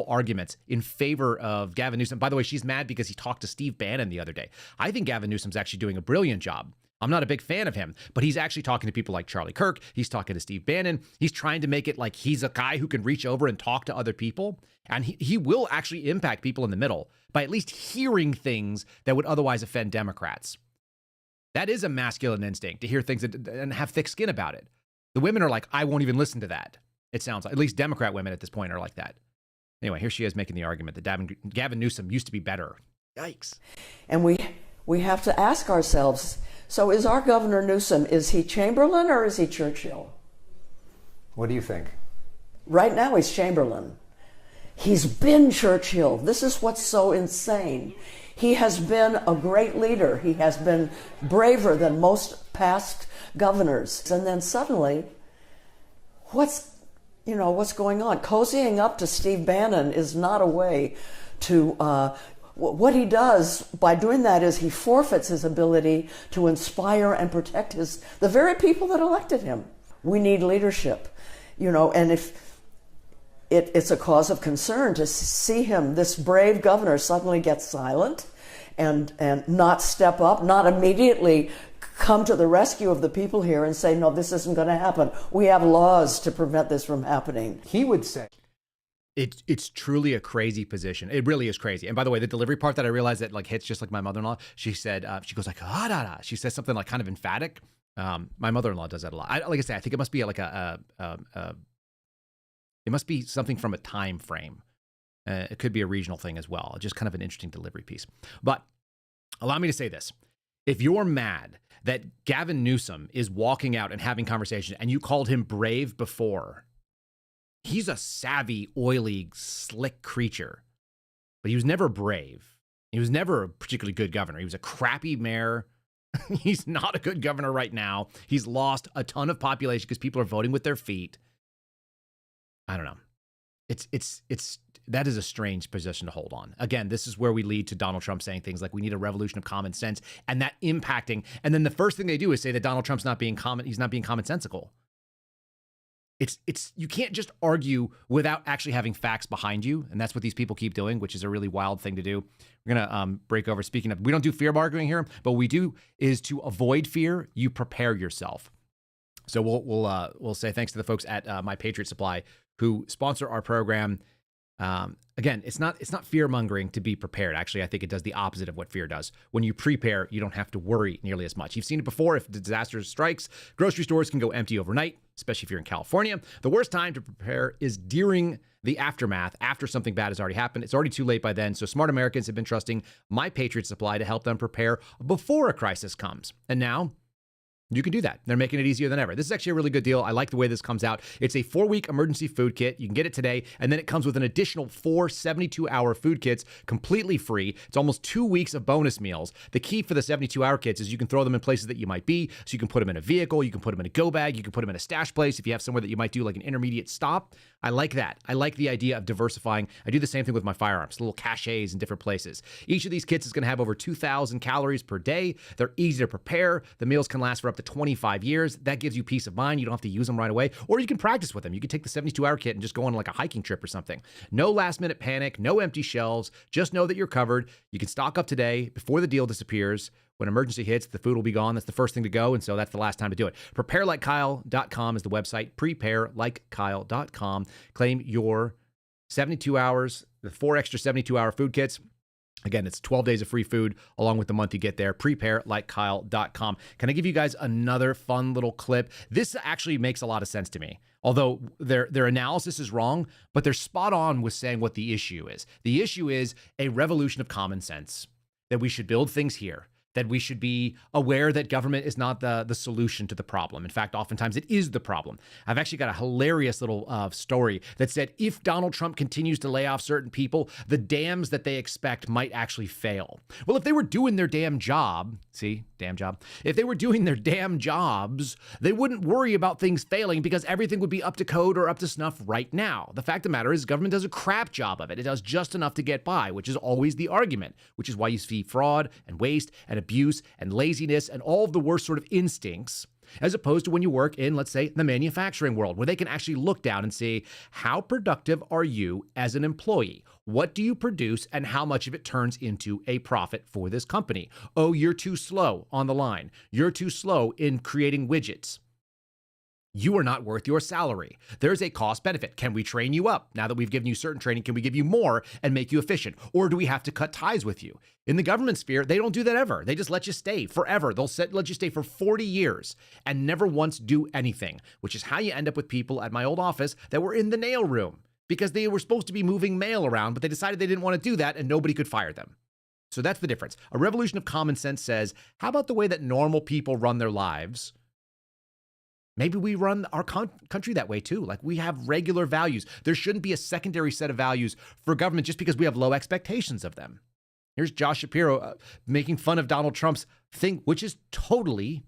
arguments in favor of Gavin Newsom. By the way, she's mad because he talked to Steve Bannon the other day. I think Gavin Newsom's actually doing a brilliant job. I'm not a big fan of him, but he's actually talking to people like Charlie Kirk. He's talking to Steve Bannon. He's trying to make it like he's a guy who can reach over and talk to other people. And he will actually impact people in the middle by at least hearing things that would otherwise offend Democrats. That is a masculine instinct, to hear things and have thick skin about it. The women are like, I won't even listen to that. It sounds like, at least Democrat women at this point are like that. Anyway, here she is making the argument that Gavin Newsom used to be better. Yikes. And we have to ask ourselves, so is our Governor Newsom, is he Chamberlain or is he Churchill? What do you think? Right now he's Chamberlain. He's been Churchill. This is what's so insane. He has been a great leader. He has been braver than most past governors. And then suddenly, what's going on? Cozying up to Steve Bannon is not a way to, what he does by doing that is he forfeits his ability to inspire and protect the very people that elected him. We need leadership, and if it's a cause of concern to see him, this brave governor, suddenly get silent and not step up, not immediately come to the rescue of the people here and say, no, this isn't going to happen. We have laws to prevent this from happening. He would say. It's truly a crazy position. It really is crazy. And by the way, the delivery part that I realized that like hits just like my mother-in-law, she said, she goes like, ah, da, da. She says something like kind of emphatic. My mother-in-law does that a lot. Like I say, I think it must be like it must be something from a time frame. It could be a regional thing as well. Just kind of an interesting delivery piece. But allow me to say this. If you're mad that Gavin Newsom is walking out and having conversations and you called him brave before, he's a savvy, oily, slick creature, but he was never brave. He was never a particularly good governor. He was a crappy mayor. He's not a good governor right now. He's lost a ton of population because people are voting with their feet. I don't know. That is a strange position to hold on. Again, this is where we lead to Donald Trump saying things like we need a revolution of common sense and that impacting. And then the first thing they do is say that Donald Trump's not being he's not being commonsensical. You can't just argue without actually having facts behind you. And that's what these people keep doing, which is a really wild thing to do. We're going to break over. Speaking of, we don't do fear mongering here, but what we do is to avoid fear, you prepare yourself. So we'll say thanks to the folks at My Patriot Supply who sponsor our program. Again, it's not fear mongering to be prepared. Actually, I think it does the opposite of what fear does. When you prepare, you don't have to worry nearly as much. You've seen it before. If the disaster strikes, grocery stores can go empty overnight, especially if you're in California. The worst time to prepare is during the aftermath, after something bad has already happened. It's already too late by then. So smart Americans have been trusting My Patriot Supply to help them prepare before a crisis comes. And now you can do that. They're making it easier than ever. This is actually a really good deal. I like the way this comes out. It's a 4-week emergency food kit. You can get it today, and then it comes with an additional 4 72-hour food kits completely free. It's almost 2 weeks of bonus meals. The key for the 72-hour kits is you can throw them in places that you might be. So you can put them in a vehicle, you can put them in a go bag, you can put them in a stash place if you have somewhere that you might do like an intermediate stop. I like that. I like the idea of diversifying. I do the same thing with my firearms, little caches in different places. Each of these kits is going to have over 2,000 calories per day. They're easy to prepare. The meals can last for up up to 25 years. That gives you peace of mind. You don't have to use them right away. Or you can practice with them. You can take the 72-hour kit and just go on like a hiking trip or something. No last-minute panic, no empty shelves. Just know that you're covered. You can stock up today before the deal disappears. When emergency hits, the food will be gone. That's the first thing to go, and so that's the last time to do it. Preparelikekyle.com is the website. Preparelikekyle.com. Claim your 72 hours, the 4 extra 72-hour food kits. Again, it's 12 days of free food along with the month you get there. Preparelikekyle.com. Can I give you guys another fun little clip? This actually makes a lot of sense to me. Although their analysis is wrong, but they're spot on with saying what the issue is. The issue is a revolution of common sense, that we should build things here, that we should be aware that government is not the solution to the problem. In fact, oftentimes it is the problem. I've actually got a hilarious little story that said if Donald Trump continues to lay off certain people, the dams that they expect might actually fail. Well, if they were doing their damn job, if they were doing their damn jobs, they wouldn't worry about things failing because everything would be up to code or up to snuff right now. The fact of the matter is government does a crap job of it. It does just enough to get by, which is always the argument, which is why you see fraud and waste and abuse and laziness and all of the worst sort of instincts, as opposed to when you work in, let's say, the manufacturing world, where they can actually look down and say, how productive are you as an employee? What do you produce and how much of it turns into a profit for this company? Oh, you're too slow on the line. You're too slow in creating widgets. You are not worth your salary. There's a cost benefit. Can we train you up? Now that we've given you certain training, can we give you more and make you efficient? Or do we have to cut ties with you? In the government sphere, they don't do that ever. They just let you stay forever. They'll let you stay for 40 years and never once do anything, which is how you end up with people at my old office that were in the nail room because they were supposed to be moving mail around, but they decided they didn't want to do that and nobody could fire them. So that's the difference. A revolution of common sense says, how about the way that normal people run their lives? Maybe we run our country that way too. Like we have regular values. There shouldn't be a secondary set of values for government just because we have low expectations of them. Here's Josh Shapiro making fun of Donald Trump's thing, which is totally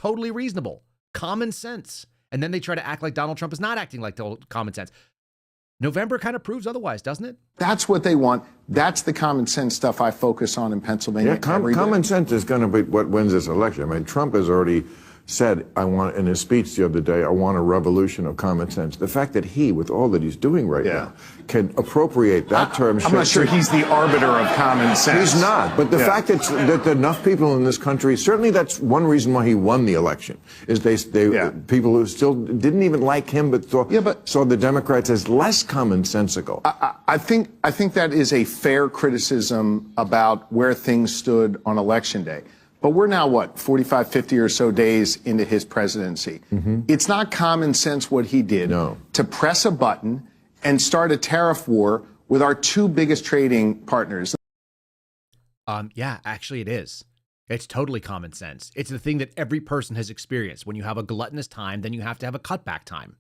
reasonable. Common sense. And then they try to act like Donald Trump is not acting like common sense. November kind of proves otherwise, doesn't it? That's what they want. That's the common sense stuff I focus on in Pennsylvania. Yeah, common sense is going to be what wins this election. I mean, Trump has already said, in his speech the other day, I want a revolution of common sense. The fact that he, with all that he's doing right now, can appropriate that term. I'm not sure he's the arbiter of common sense. He's not. But the fact that enough people in this country, certainly that's one reason why he won the election, is people who still didn't even like him but saw the Democrats as less commonsensical. I think that is a fair criticism about where things stood on Election Day. But we're now, 45, 50 or so days into his presidency. Mm-hmm. It's not common sense what he did to press a button and start a tariff war with our two biggest trading partners. Yeah, actually it is. It's totally common sense. It's the thing that every person has experienced. When you have a gluttonous time, then you have to have a cutback time.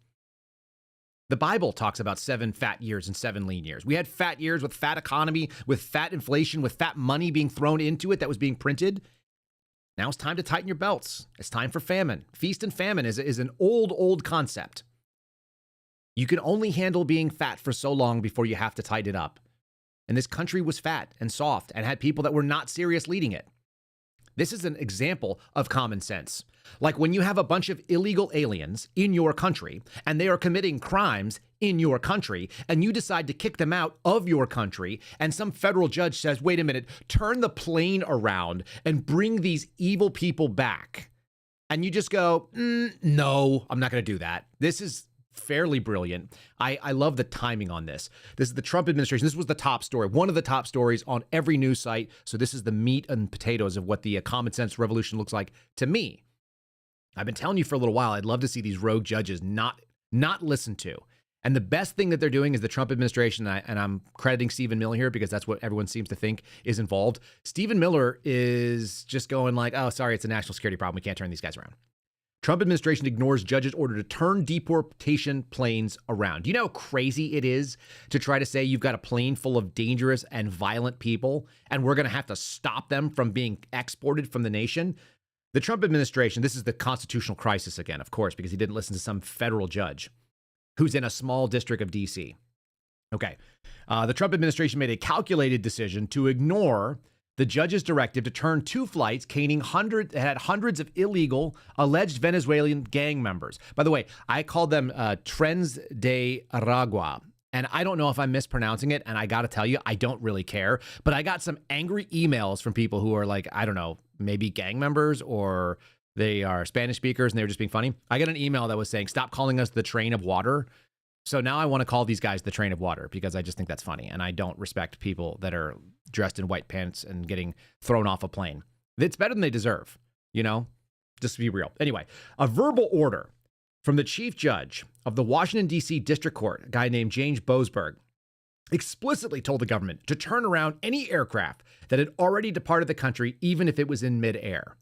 The Bible talks about 7 fat years and 7 lean years. We had fat years with fat economy, with fat inflation, with fat money being thrown into it that was being printed. Now it's time to tighten your belts. It's time for famine. Feast and famine is an old concept. You can only handle being fat for so long before you have to tighten it up. And this country was fat and soft and had people that were not serious leading it. This is an example of common sense. Like when you have a bunch of illegal aliens in your country and they are committing crimes in your country and you decide to kick them out of your country and some federal judge says, wait a minute, turn the plane around and bring these evil people back. And you just go, no, I'm not going to do that. This is fairly brilliant. I love the timing on this. This is the Trump administration. This was the top story, one of the top stories on every news site. So this is the meat and potatoes of what the common sense revolution looks like to me. I've been telling you for a little while, I'd love to see these rogue judges not listened to. And the best thing that they're doing is the Trump administration, and I'm crediting Stephen Miller here because that's what everyone seems to think is involved. Stephen Miller is just going like, oh, sorry, it's a national security problem. We can't turn these guys around. Trump administration ignores judge's order to turn deportation planes around. Do you know how crazy it is to try to say you've got a plane full of dangerous and violent people and we're going to have to stop them from being exported from the nation? The Trump administration, this is the constitutional crisis again, of course, because he didn't listen to some federal judge who's in a small district of D.C. Okay. The Trump administration made a calculated decision to ignore the judge's directive to turn 2 flights containing hundreds of illegal, alleged Venezuelan gang members. By the way, I called them Trens de Aragua. And I don't know if I'm mispronouncing it. And I got to tell you, I don't really care. But I got some angry emails from people who are like, I don't know, maybe gang members or they are Spanish speakers and they were just being funny. I got an email that was saying, stop calling us the train of water. So now I want to call these guys the train of water because I just think that's funny. And I don't respect people that are dressed in white pants and getting thrown off a plane. It's better than they deserve, just to be real. Anyway, a verbal order from the chief judge of the Washington, D.C. District Court, a guy named James Boasberg, explicitly told the government to turn around any aircraft that had already departed the country, even if it was in midair.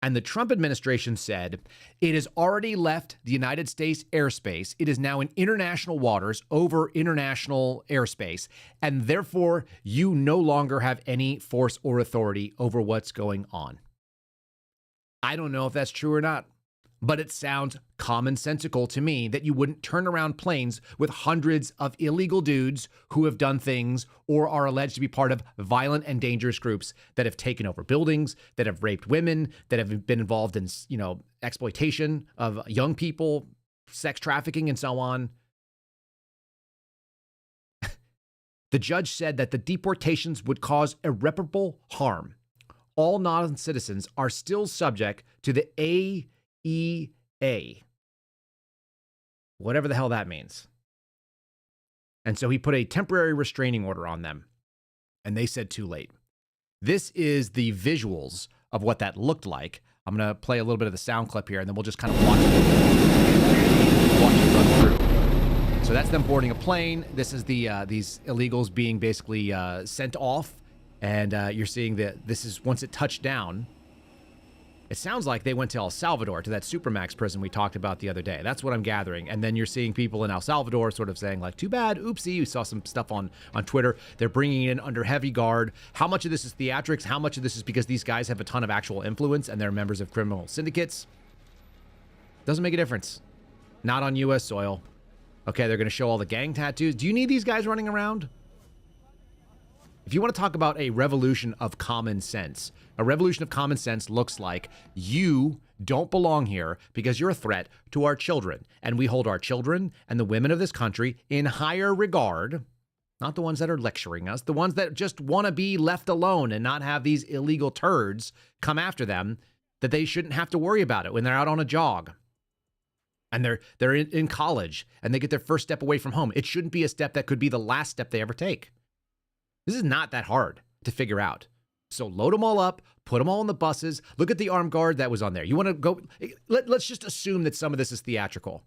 And the Trump administration said it has already left the United States airspace. It is now in international waters over international airspace. And therefore, you no longer have any force or authority over what's going on. I don't know if that's true or not, but it sounds commonsensical to me that you wouldn't turn around planes with hundreds of illegal dudes who have done things or are alleged to be part of violent and dangerous groups that have taken over buildings, that have raped women, that have been involved in, exploitation of young people, sex trafficking, and so on. The judge said that the deportations would cause irreparable harm. All non-citizens are still subject to the AEA, whatever the hell that means. And so he put a temporary restraining order on them, and they said too late. This is the visuals of what that looked like. I'm going to play a little bit of the sound clip here, and then we'll just kind of watch it run through. So that's them boarding a plane. This is these illegals being basically sent off, and you're seeing that this is once it touched down. It sounds like they went to El Salvador, to that Supermax prison we talked about the other day. That's what I'm gathering. And then you're seeing people in El Salvador sort of saying like, too bad, oopsie. You saw some stuff on Twitter. They're bringing it in under heavy guard. How much of this is theatrics? How much of this is because these guys have a ton of actual influence and they're members of criminal syndicates? Doesn't make a difference. Not on U.S. soil. Okay, they're going to show all the gang tattoos. Do you need these guys running around? If you want to talk about a revolution of common sense, a revolution of common sense looks like you don't belong here because you're a threat to our children. And we hold our children and the women of this country in higher regard, not the ones that are lecturing us, the ones that just want to be left alone and not have these illegal turds come after them, that they shouldn't have to worry about it when they're out on a jog. And they're in college and they get their first step away from home. It shouldn't be a step that could be the last step they ever take. This is not that hard to figure out. So load them all up, put them all on the buses. Look at the armed guard that was on there. You want to go? Let's just assume that some of this is theatrical.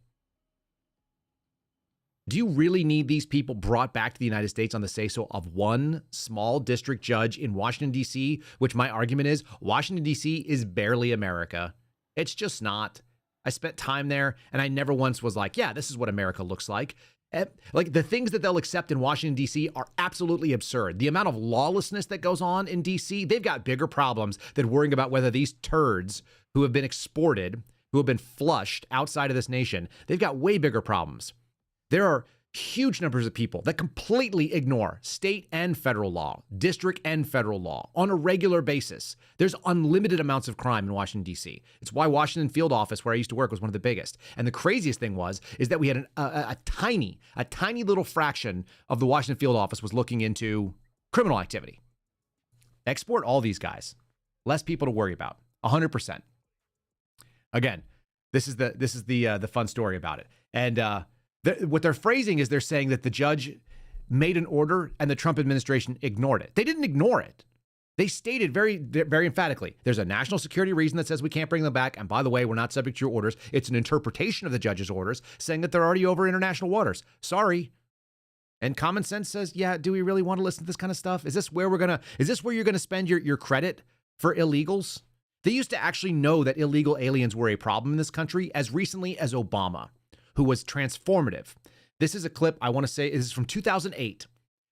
Do you really need these people brought back to the United States on the say-so of one small district judge in Washington, D.C., which my argument is Washington, D.C. is barely America. It's just not. I spent time there, and I never once was like, yeah, this is what America looks like. Like the things that they'll accept in Washington, D.C. are absolutely absurd. The amount of lawlessness that goes on in D.C., they've got bigger problems than worrying about whether these turds who have been exported, who have been flushed outside of this nation, they've got way bigger problems. There are huge numbers of people that completely ignore state and federal law, district and federal law on a regular basis. There's unlimited amounts of crime in Washington, D.C. It's why Washington field office, where I used to work, was one of the biggest. And the craziest thing is that we had a tiny little fraction of the Washington field office was looking into criminal activity. Export all these guys. Less people to worry about. 100%. Again, this is the fun story about it. And what they're phrasing is they're saying that the judge made an order and the Trump administration ignored it. They didn't ignore it. They stated very, very emphatically, there's a national security reason that says we can't bring them back. And by the way, we're not subject to your orders. It's an interpretation of the judge's orders saying that they're already over international waters. Sorry. And common sense says, yeah, do we really want to listen to this kind of stuff? Is this where you're going to spend your credit for illegals? They used to actually know that illegal aliens were a problem in this country as recently as Obama, who was transformative. This is a clip, I want to say, this is from 2008.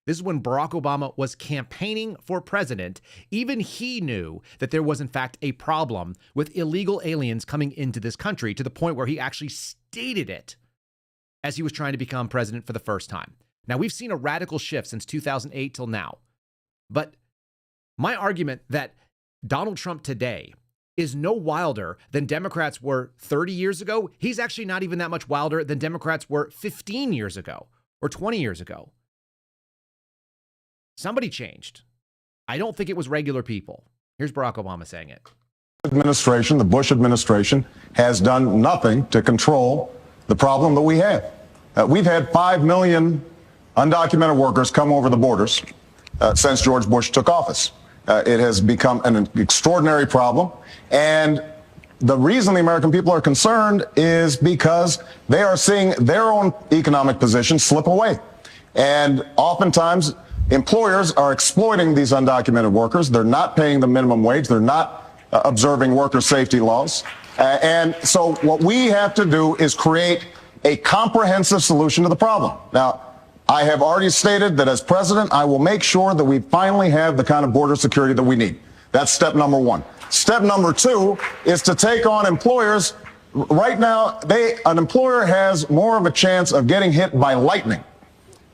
This is when Barack Obama was campaigning for president. Even he knew that there was, in fact, a problem with illegal aliens coming into this country, to the point where he actually stated it as he was trying to become president for the first time. Now, we've seen a radical shift since 2008 till now. But My argument that Donald Trump today is no wilder than Democrats were 30 years ago. He's actually not even that much wilder than Democrats were 15 years ago or 20 years ago. Somebody changed. I don't think it was regular people. Here's Barack Obama saying it. Administration, the Bush administration, has done nothing to control the problem that we have. We've had 5 million undocumented workers come over the borders since George Bush took office. It has become an extraordinary problem. And the reason the American people are concerned is because they are seeing their own economic position slip away. And oftentimes, employers are exploiting these undocumented workers. They're not paying the minimum wage. They're not observing worker safety laws. And so what we have to do is create a comprehensive solution to the problem. Now, I have already stated that as president, I will make sure that we finally have the kind of border security that we need. That's step number one. Step number two is to take on employers. Right now, an employer has more of a chance of getting hit by lightning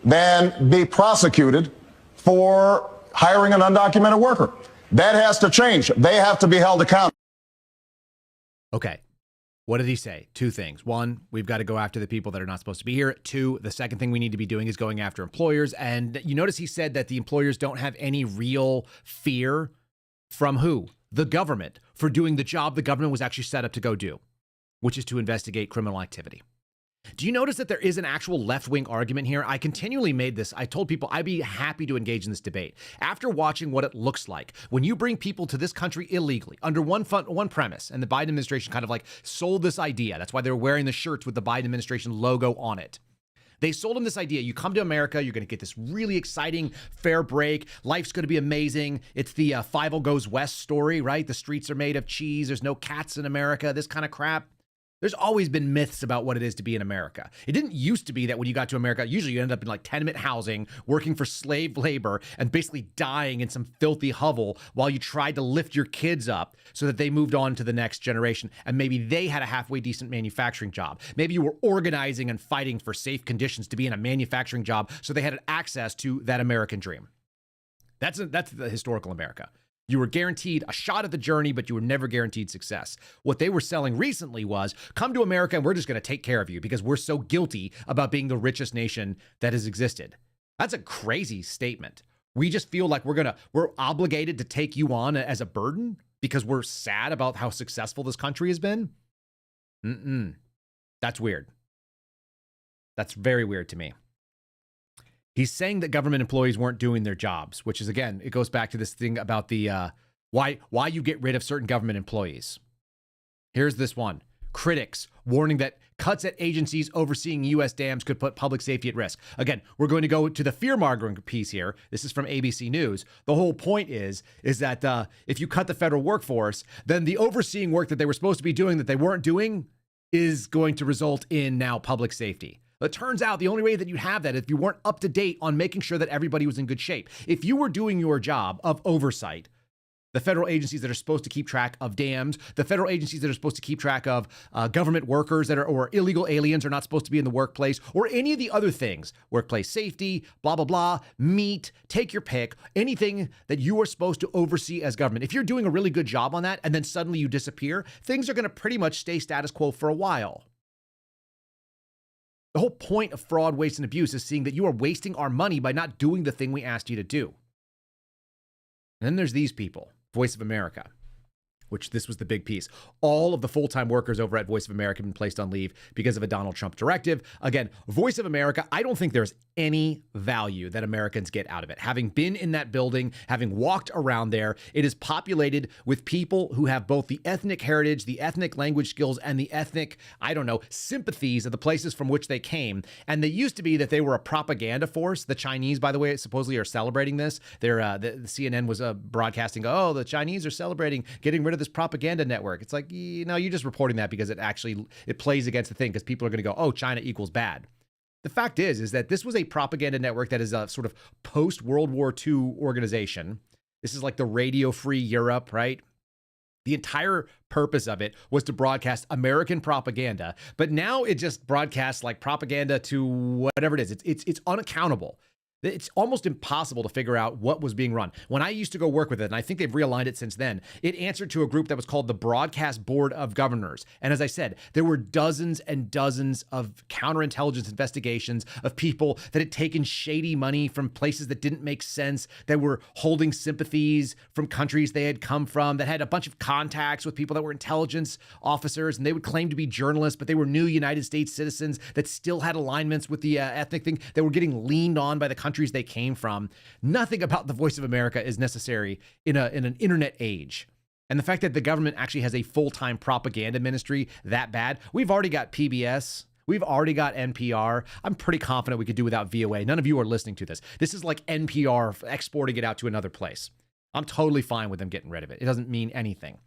than be prosecuted for hiring an undocumented worker. That has to change. They have to be held accountable. Okay. What did he say? Two things. One, we've got to go after the people that are not supposed to be here. Two, the second thing we need to be doing is going after employers. And you notice he said that the employers don't have any real fear from who? The government, for doing the job the government was actually set up to go do, which is to investigate criminal activity. Do you notice that there is an actual left-wing argument here? I continually made this. I told people I'd be happy to engage in this debate. After watching what it looks like when you bring people to this country illegally under one premise, and the Biden administration kind of like sold this idea. That's why they're wearing the shirts with the Biden administration logo on it. They sold them this idea. You come to America, you're going to get this really exciting fair break. Life's going to be amazing. It's the Fievel Goes West story, right? The streets are made of cheese. There's no cats in America, this kind of crap. There's always been myths about what it is to be in America. It didn't used to be that when you got to America, usually you end up in like tenement housing, working for slave labor, and basically dying in some filthy hovel while you tried to lift your kids up so that they moved on to the next generation. And maybe they had a halfway decent manufacturing job. Maybe you were organizing and fighting for safe conditions to be in a manufacturing job so they had access to that American dream. That's the historical America. You were guaranteed a shot at the journey, but you were never guaranteed success. What they were selling recently was, come to America and we're just going to take care of you because we're so guilty about being the richest nation that has existed. That's a crazy statement. We just feel like we're obligated to take you on as a burden because we're sad about how successful this country has been. That's weird. That's very weird to me. He's saying that government employees weren't doing their jobs, which is, again, it goes back to this thing about the why you get rid of certain government employees. Here's this one. Critics warning that cuts at agencies overseeing U.S. dams could put public safety at risk. Again, we're going to go to the fear-mongering piece here. This is from ABC News. The whole point is that if you cut the federal workforce, then the overseeing work that they were supposed to be doing that they weren't doing is going to result in now public safety. It turns out the only way that you'd have that is if you weren't up to date on making sure that everybody was in good shape. If you were doing your job of oversight, the federal agencies that are supposed to keep track of dams, the federal agencies that are supposed to keep track of government workers or illegal aliens are not supposed to be in the workplace, or any of the other things, workplace safety, blah, blah, blah, meat, take your pick, anything that you are supposed to oversee as government. If you're doing a really good job on that and then suddenly you disappear, things are going to pretty much stay status quo for a while. The whole point of fraud, waste, and abuse is seeing that you are wasting our money by not doing the thing we asked you to do. And then there's these people, Voice of America, which this was the big piece. All of the full-time workers over at Voice of America have been placed on leave because of a Donald Trump directive. Again, Voice of America, I don't think there's any value that Americans get out of it. Having been in that building, having walked around there, it is populated with people who have both the ethnic heritage, the ethnic language skills, and the ethnic, sympathies of the places from which they came. And they used to be that they were a propaganda force. The Chinese, by the way, supposedly are celebrating this. The CNN was broadcasting, the Chinese are celebrating getting rid of this propaganda network. It's like, you're just reporting that because it plays against the thing because people are going to go, China equals bad. The fact is that this was a propaganda network that is a sort of post-World War II organization. This is like the Radio Free Europe, right? The entire purpose of it was to broadcast American propaganda, but now it just broadcasts like propaganda to whatever it is. It's unaccountable. It's almost impossible to figure out what was being run. When I used to go work with it, and I think they've realigned it since then, it answered to a group that was called the Broadcast Board of Governors. And as I said, there were dozens and dozens of counterintelligence investigations of people that had taken shady money from places that didn't make sense, that were holding sympathies from countries they had come from, that had a bunch of contacts with people that were intelligence officers, and they would claim to be journalists, but they were new United States citizens that still had alignments with the ethnic thing. They were getting leaned on by the countries they came from. Nothing about the Voice of America is necessary in an internet age. And the fact that the government actually has a full-time propaganda ministry that bad. We've already got PBS. We've already got NPR. I'm pretty confident we could do without VOA. None of you are listening to this. This is like NPR exporting it out to another place. I'm totally fine with them getting rid of it. It doesn't mean anything.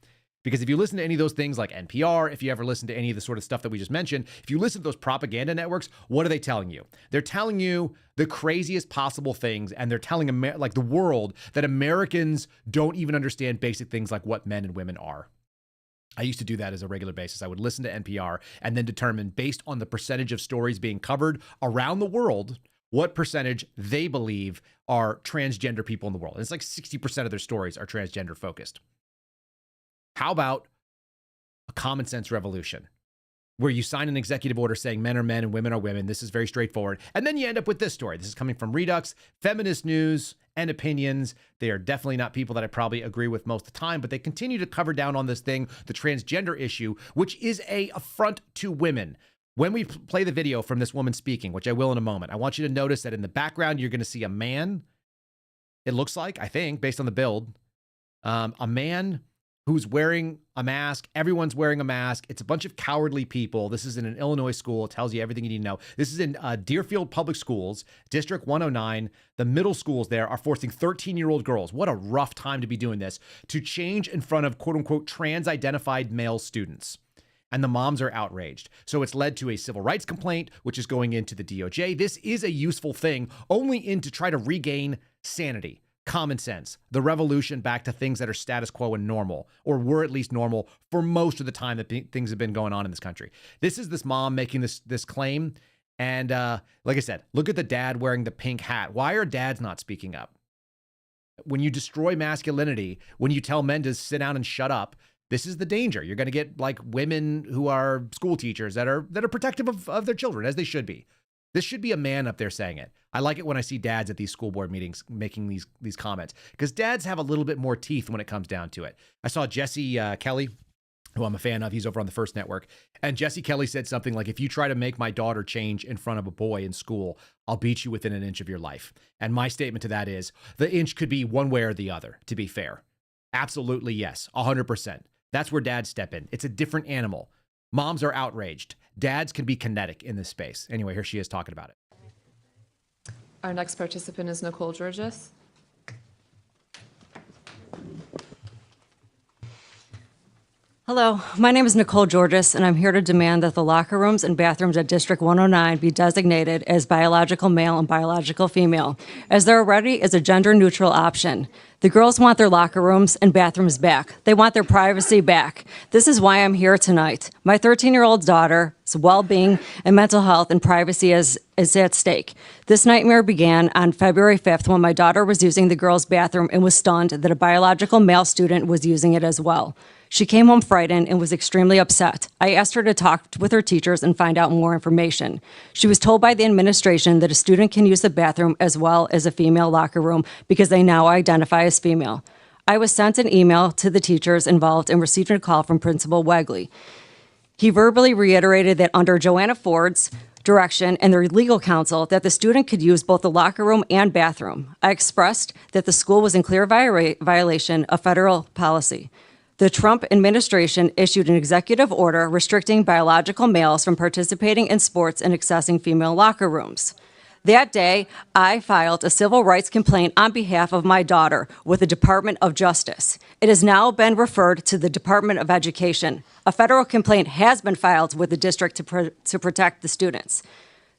Because if you listen to any of those things like NPR, if you ever listen to any of the sort of stuff that we just mentioned, if you listen to those propaganda networks, what are they telling you? They're telling you the craziest possible things, and they're telling like the world that Americans don't even understand basic things like what men and women are. I used to do that as a regular basis. I would listen to NPR and then determine, based on the percentage of stories being covered around the world, what percentage they believe are transgender people in the world. And it's like 60% of their stories are transgender focused. How about a common sense revolution where you sign an executive order saying men are men and women are women? This is very straightforward. And then you end up with this story. This is coming from Redux, feminist news and opinions. They are definitely not people that I probably agree with most of the time, but they continue to cover down on this thing, the transgender issue, which is an affront to women. When we play the video from this woman speaking, which I will in a moment, I want you to notice that in the background, you're going to see a man. It looks like, I think, based on the build, a man who's wearing a mask. Everyone's wearing a mask. It's a bunch of cowardly people. This is in an Illinois school. It tells you everything you need to know. This is in Deerfield Public Schools, District 109. The middle schools there are forcing 13-year-old girls, what a rough time to be doing this, to change in front of quote-unquote trans-identified male students. And the moms are outraged. So it's led to a civil rights complaint, which is going into the DOJ. This is a useful thing, only in to try to regain sanity, common sense, the revolution back to things that are status quo and normal, or were at least normal for most of the time that things have been going on in this country. This is this mom making this claim. And like I said, look at the dad wearing the pink hat. Why are dads not speaking up? When you destroy masculinity, when you tell men to sit down and shut up, this is the danger. You're going to get like women who are school teachers that are protective of their children, as they should be. This should be a man up there saying it. I like it when I see dads at these school board meetings making these comments, because dads have a little bit more teeth when it comes down to it. I saw Jesse Kelly, who I'm a fan of. He's over on the First Network. And Jesse Kelly said something like, if you try to make my daughter change in front of a boy in school, I'll beat you within an inch of your life. And my statement to that is, the inch could be one way or the other, to be fair. Absolutely, yes, 100%. That's where dads step in. It's a different animal. Moms are outraged. Dads can be kinetic in this space. Anyway, here she is talking about it. Our next participant is Nicole Georges. Hello, my name is Nicole Georges, and I'm here to demand that the locker rooms and bathrooms at District 109 be designated as biological male and biological female, as there already is a gender-neutral option. The girls want their locker rooms and bathrooms back. They want their privacy back. This is why I'm here tonight. My 13-year-old daughter's well-being and mental health and privacy is at stake. This nightmare began on February 5th when my daughter was using the girls' bathroom and was stunned that a biological male student was using it as well. She came home frightened and was extremely upset. I asked her to talk with her teachers and find out more information. She was told by the administration that a student can use the bathroom as well as a female locker room because they now identify as female. I was sent an email to the teachers involved and received a call from Principal Wegley. He verbally reiterated that under Joanna Ford's direction and their legal counsel that the student could use both the locker room and bathroom. I expressed that the school was in clear violation of federal policy. The Trump administration issued an executive order restricting biological males from participating in sports and accessing female locker rooms. That day, I filed a civil rights complaint on behalf of my daughter with the Department of Justice. It has now been referred to the Department of Education. A federal complaint has been filed with the district to protect the students.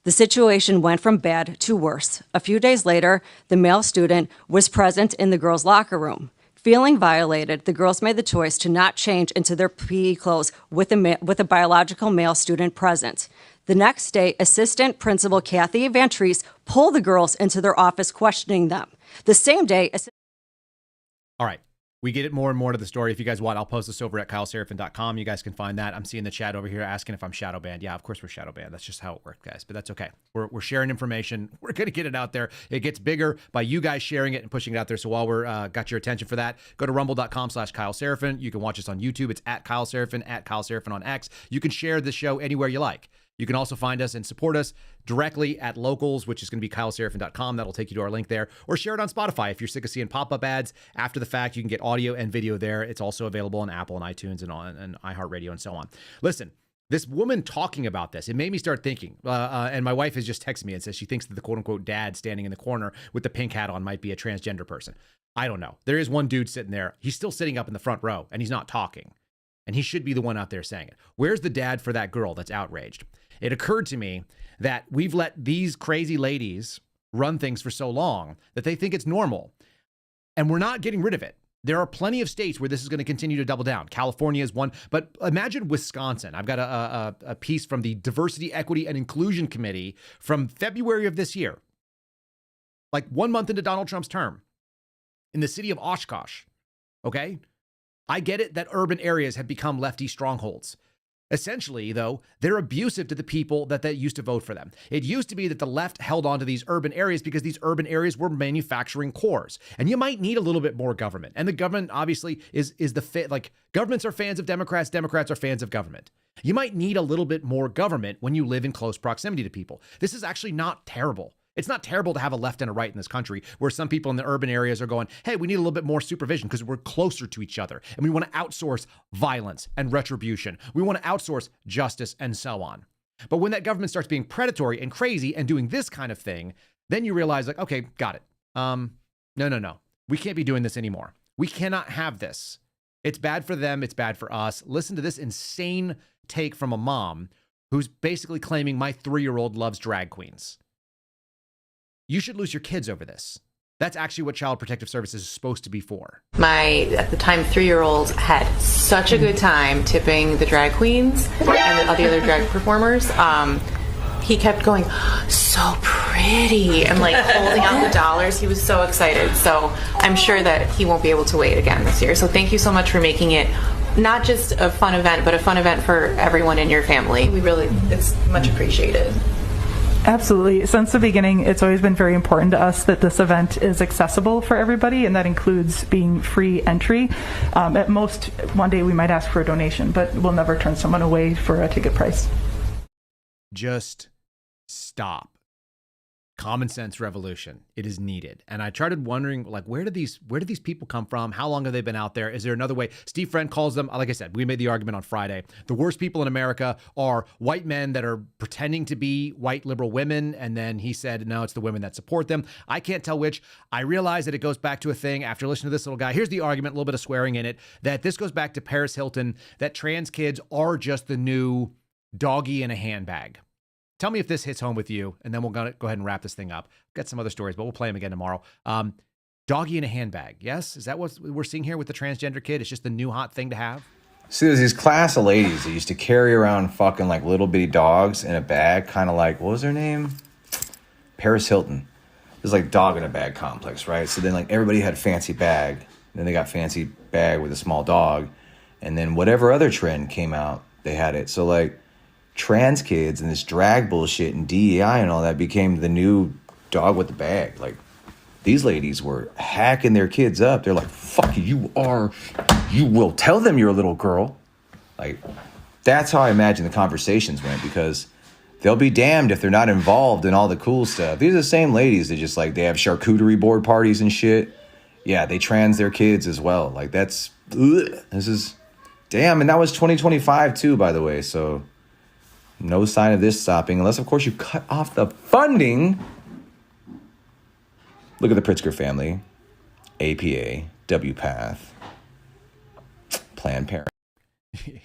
The situation went from bad to worse. A few days later, the male student was present in the girls' locker room. Feeling violated, the girls made the choice to not change into their PE clothes with a biological male student present. The next day, Assistant Principal Kathy Van Treese pulled the girls into their office, questioning them. The same day... All right. We get it more and more to the story. If you guys want, I'll post this over at kyleseraphin.com. You guys can find that. I'm seeing the chat over here asking if I'm shadow banned. Yeah, of course we're shadow banned. That's just how it works, guys. But that's okay. We're sharing information. We're going to get it out there. It gets bigger by you guys sharing it and pushing it out there. So while we're got your attention for that, go to rumble.com/KyleSeraphin. You can watch us on YouTube. It's at Kyle Seraphin on X. You can share the show anywhere you like. You can also find us and support us directly at Locals, which is going to be kyleseraphin.com. That'll take you to our link there. Or share it on Spotify. If you're sick of seeing pop-up ads after the fact, you can get audio and video there. It's also available on Apple and iTunes and iHeartRadio and so on. Listen, this woman talking about this, it made me start thinking. And my wife has just texted me and says she thinks that the quote-unquote dad standing in the corner with the pink hat on might be a transgender person. I don't know. There is one dude sitting there. He's still sitting up in the front row, and he's not talking. And he should be the one out there saying it. Where's the dad for that girl that's outraged? It occurred to me that we've let these crazy ladies run things for so long that they think it's normal. And we're not getting rid of it. There are plenty of states where this is going to continue to double down. California is one, but imagine Wisconsin. I've got a piece from the Diversity, Equity, and Inclusion Committee from February of this year, like 1 month into Donald Trump's term, in the city of Oshkosh. Okay? I get it that urban areas have become lefty strongholds. Essentially, though, they're abusive to the people that used to vote for them. It used to be that the left held on to these urban areas because these urban areas were manufacturing cores. And you might need a little bit more government. And the government, obviously, is the fit. Like, governments are fans of Democrats. Democrats are fans of government. You might need a little bit more government when you live in close proximity to people. This is actually not terrible. It's not terrible to have a left and a right in this country where some people in the urban areas are going, hey, we need a little bit more supervision because we're closer to each other. And we want to outsource violence and retribution. We want to outsource justice and so on. But when that government starts being predatory and crazy and doing this kind of thing, then you realize like, okay, got it. No. We can't be doing this anymore. We cannot have this. It's bad for them. It's bad for us. Listen to this insane take from a mom who's basically claiming my 3-year-old loves drag queens. You should lose your kids over this. That's actually what Child Protective Services is supposed to be for. My, at the time, 3-year-old had such a good time tipping the drag queens and the other drag performers. He kept going, so pretty, and like holding out the dollars. He was so excited. So I'm sure that he won't be able to wait again this year. So thank you so much for making it not just a fun event, but a fun event for everyone in your family. It's much appreciated. Absolutely. Since the beginning, it's always been very important to us that this event is accessible for everybody, and that includes being free entry. At most, one day we might ask for a donation, but we'll never turn someone away for a ticket price. Just stop. Common sense revolution. It is needed. And I started wondering, like, where do these people come from? How long have they been out there? Is there another way? Steve Friend calls them, like I said, we made the argument on Friday. The worst people in America are white men that are pretending to be white liberal women. And then he said, no, it's the women that support them. I can't tell which. I realize that it goes back to a thing after listening to this little guy. Here's the argument, a little bit of swearing in it, that this goes back to Paris Hilton, that trans kids are just the new doggy in a handbag. Tell me if this hits home with you, and then we'll go ahead and wrap this thing up. Got some other stories, but we'll play them again tomorrow. Doggy in a handbag. Yes? Is that what we're seeing here with the transgender kid? It's just the new hot thing to have? See, there's these class of ladies that used to carry around fucking like little bitty dogs in a bag, kind of like, what was her name? Paris Hilton. There's like dog in a bag complex, right? So then like everybody had fancy bag. Then they got fancy bag with a small dog. And then whatever other trend came out, they had it. So like, trans kids and this drag bullshit and DEI and all that became the new dog with the bag. Like, these ladies were hacking their kids up. They're like, fuck you will tell them you're a little girl. Like, that's how I imagine the conversations went, because they'll be damned if they're not involved in all the cool stuff. These are the same ladies that just like, they have charcuterie board parties and shit. Yeah, they trans their kids as well. Like, this is, damn. And that was 2025 too, by the way. So no sign of this stopping, unless, of course, you cut off the funding. Look at the Pritzker family, APA, WPATH, Planned Parenthood.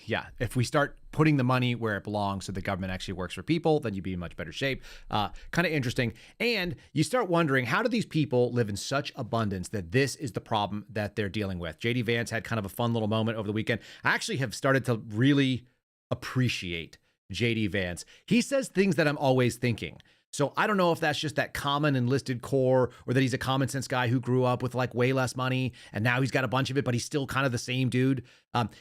Yeah, if we start putting the money where it belongs so the government actually works for people, then you'd be in much better shape. Kind of interesting. And you start wondering, how do these people live in such abundance that this is the problem that they're dealing with? J.D. Vance had kind of a fun little moment over the weekend. I actually have started to really appreciate J.D. Vance. He says things that I'm always thinking. So I don't know if that's just that common enlisted core, or that he's a common sense guy who grew up with like way less money and now he's got a bunch of it, but he's still kind of the same dude.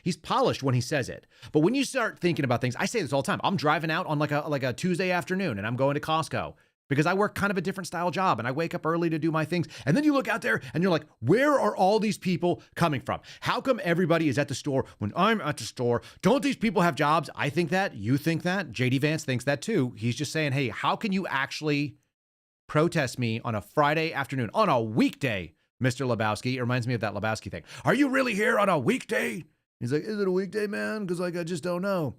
He's polished when he says it. But when you start thinking about things, I say this all the time. I'm driving out on like a Tuesday afternoon and I'm going to Costco because I work kind of a different style job and I wake up early to do my things. And then you look out there and you're like, where are all these people coming from? How come everybody is at the store when I'm at the store? Don't these people have jobs? I think that. You think that. JD Vance thinks that too. He's just saying, hey, how can you actually protest me on a Friday afternoon, on a weekday, Mr. Lebowski? It reminds me of that Lebowski thing. Are you really here on a weekday? He's like, is it a weekday, man? Because like, I just don't know.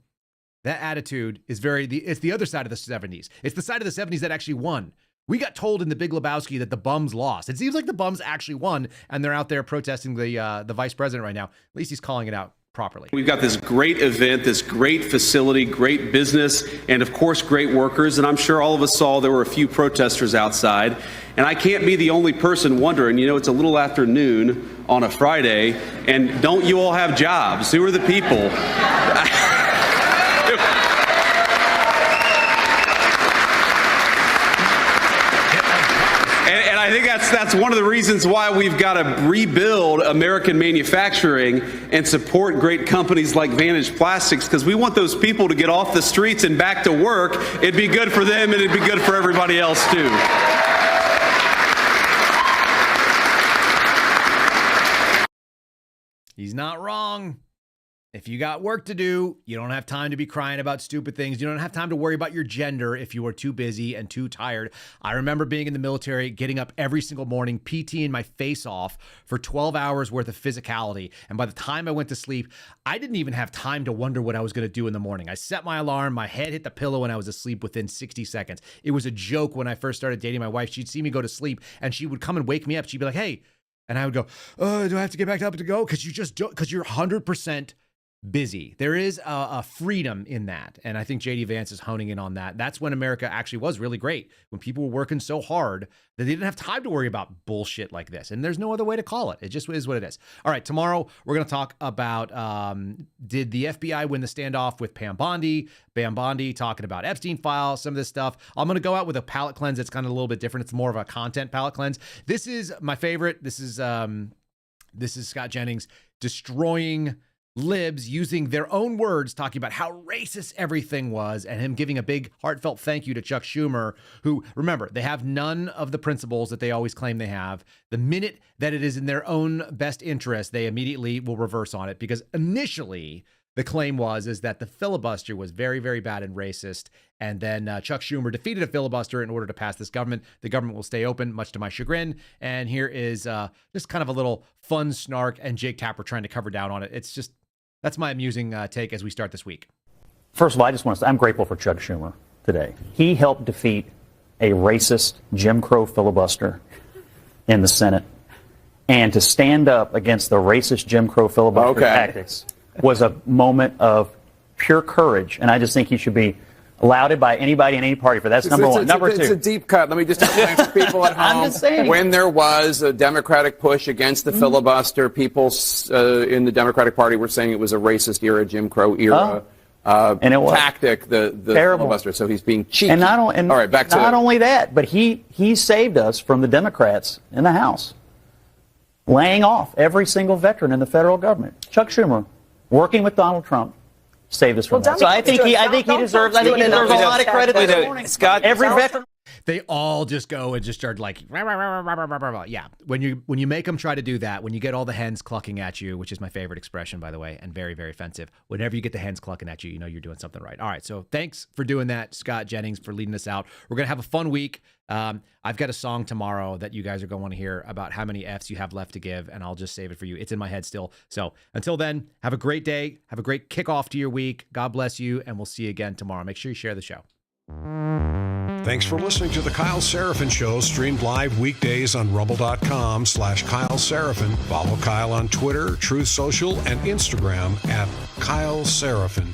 That attitude is it's the other side of the 70s. It's the side of the 70s that actually won. We got told in the Big Lebowski that the bums lost. It seems like the bums actually won, and they're out there protesting the vice president right now. At least he's calling it out properly. We've got this great event, this great facility, great business, and of course, great workers. And I'm sure all of us saw there were a few protesters outside. And I can't be the only person wondering, it's a little after noon on a Friday, and don't you all have jobs? Who are the people? And I think that's one of the reasons why we've got to rebuild American manufacturing and support great companies like Vantage Plastics, because we want those people to get off the streets and back to work. It'd be good for them and it'd be good for everybody else too. He's not wrong. If you got work to do, you don't have time to be crying about stupid things. You don't have time to worry about your gender if you are too busy and too tired. I remember being in the military, getting up every single morning, PTing my face off for 12 hours worth of physicality. And by the time I went to sleep, I didn't even have time to wonder what I was going to do in the morning. I set my alarm, my head hit the pillow, and I was asleep within 60 seconds. It was a joke when I first started dating my wife. She'd see me go to sleep and she would come and wake me up. She'd be like, hey, and I would go, oh, do I have to get back up to go? Because you're 100% busy. There is a freedom in that. And I think J.D. Vance is honing in on that. That's when America actually was really great, when people were working so hard that they didn't have time to worry about bullshit like this. And there's no other way to call it. It just is what it is. All right, tomorrow we're going to talk about, did the FBI win the standoff with Pam Bondi? Pam Bondi talking about Epstein files, some of this stuff. I'm going to go out with a palate cleanse that's kind of a little bit different. It's more of a content palate cleanse. This is my favorite. This is Scott Jennings destroying libs, using their own words, talking about how racist everything was, and him giving a big heartfelt thank you to Chuck Schumer, who, remember, they have none of the principles that they always claim they have. The minute that it is in their own best interest, they immediately will reverse on it, because initially the claim is that the filibuster was very, very bad and racist. And then Chuck Schumer defeated a filibuster in order to pass this government. The government will stay open, much to my chagrin. And here is just kind of a little fun snark, and Jake Tapper trying to cover down on it. It's just, that's my amusing take as we start this week. First of all, I just want to say I'm grateful for Chuck Schumer today. He helped defeat a racist Jim Crow filibuster in the Senate. And to stand up against the racist Jim Crow filibuster tactics was a moment of pure courage. And I just think he should be lauded by anybody in any party for that. That's number one. Number two. It's a deep cut. Let me just explain for people at home. I'm just saying. When there was a Democratic push against the filibuster, people in the Democratic Party were saying it was a racist era, Jim Crow era and it was tactic, the filibuster. So he's being cheeky. And not only that, but he saved us from the Democrats in the House, laying off every single veteran in the federal government. Chuck Schumer, working with Donald Trump, saved us from that. So I think he deserves a lot of credit this morning. Scott, every veteran. They all just go and just start like, rah, rah, rah, rah, rah, rah, rah. Yeah. When you make them try to do that, when you get all the hens clucking at you, which is my favorite expression, by the way, and very, very offensive. Whenever you get the hens clucking at you, you know you're doing something right. All right. So thanks for doing that, Scott Jennings, for leading us out. We're going to have a fun week. I've got a song tomorrow that you guys are going to want to hear about how many Fs you have left to give, and I'll just save it for you. It's in my head still. So until then, have a great day. Have a great kickoff to your week. God bless you, and we'll see you again tomorrow. Make sure you share the show. Thanks for listening to The Kyle Seraphin Show, streamed live weekdays on rumble.com/Kyle Seraphin. Follow Kyle on Twitter, Truth Social, and Instagram at Kyle Seraphin.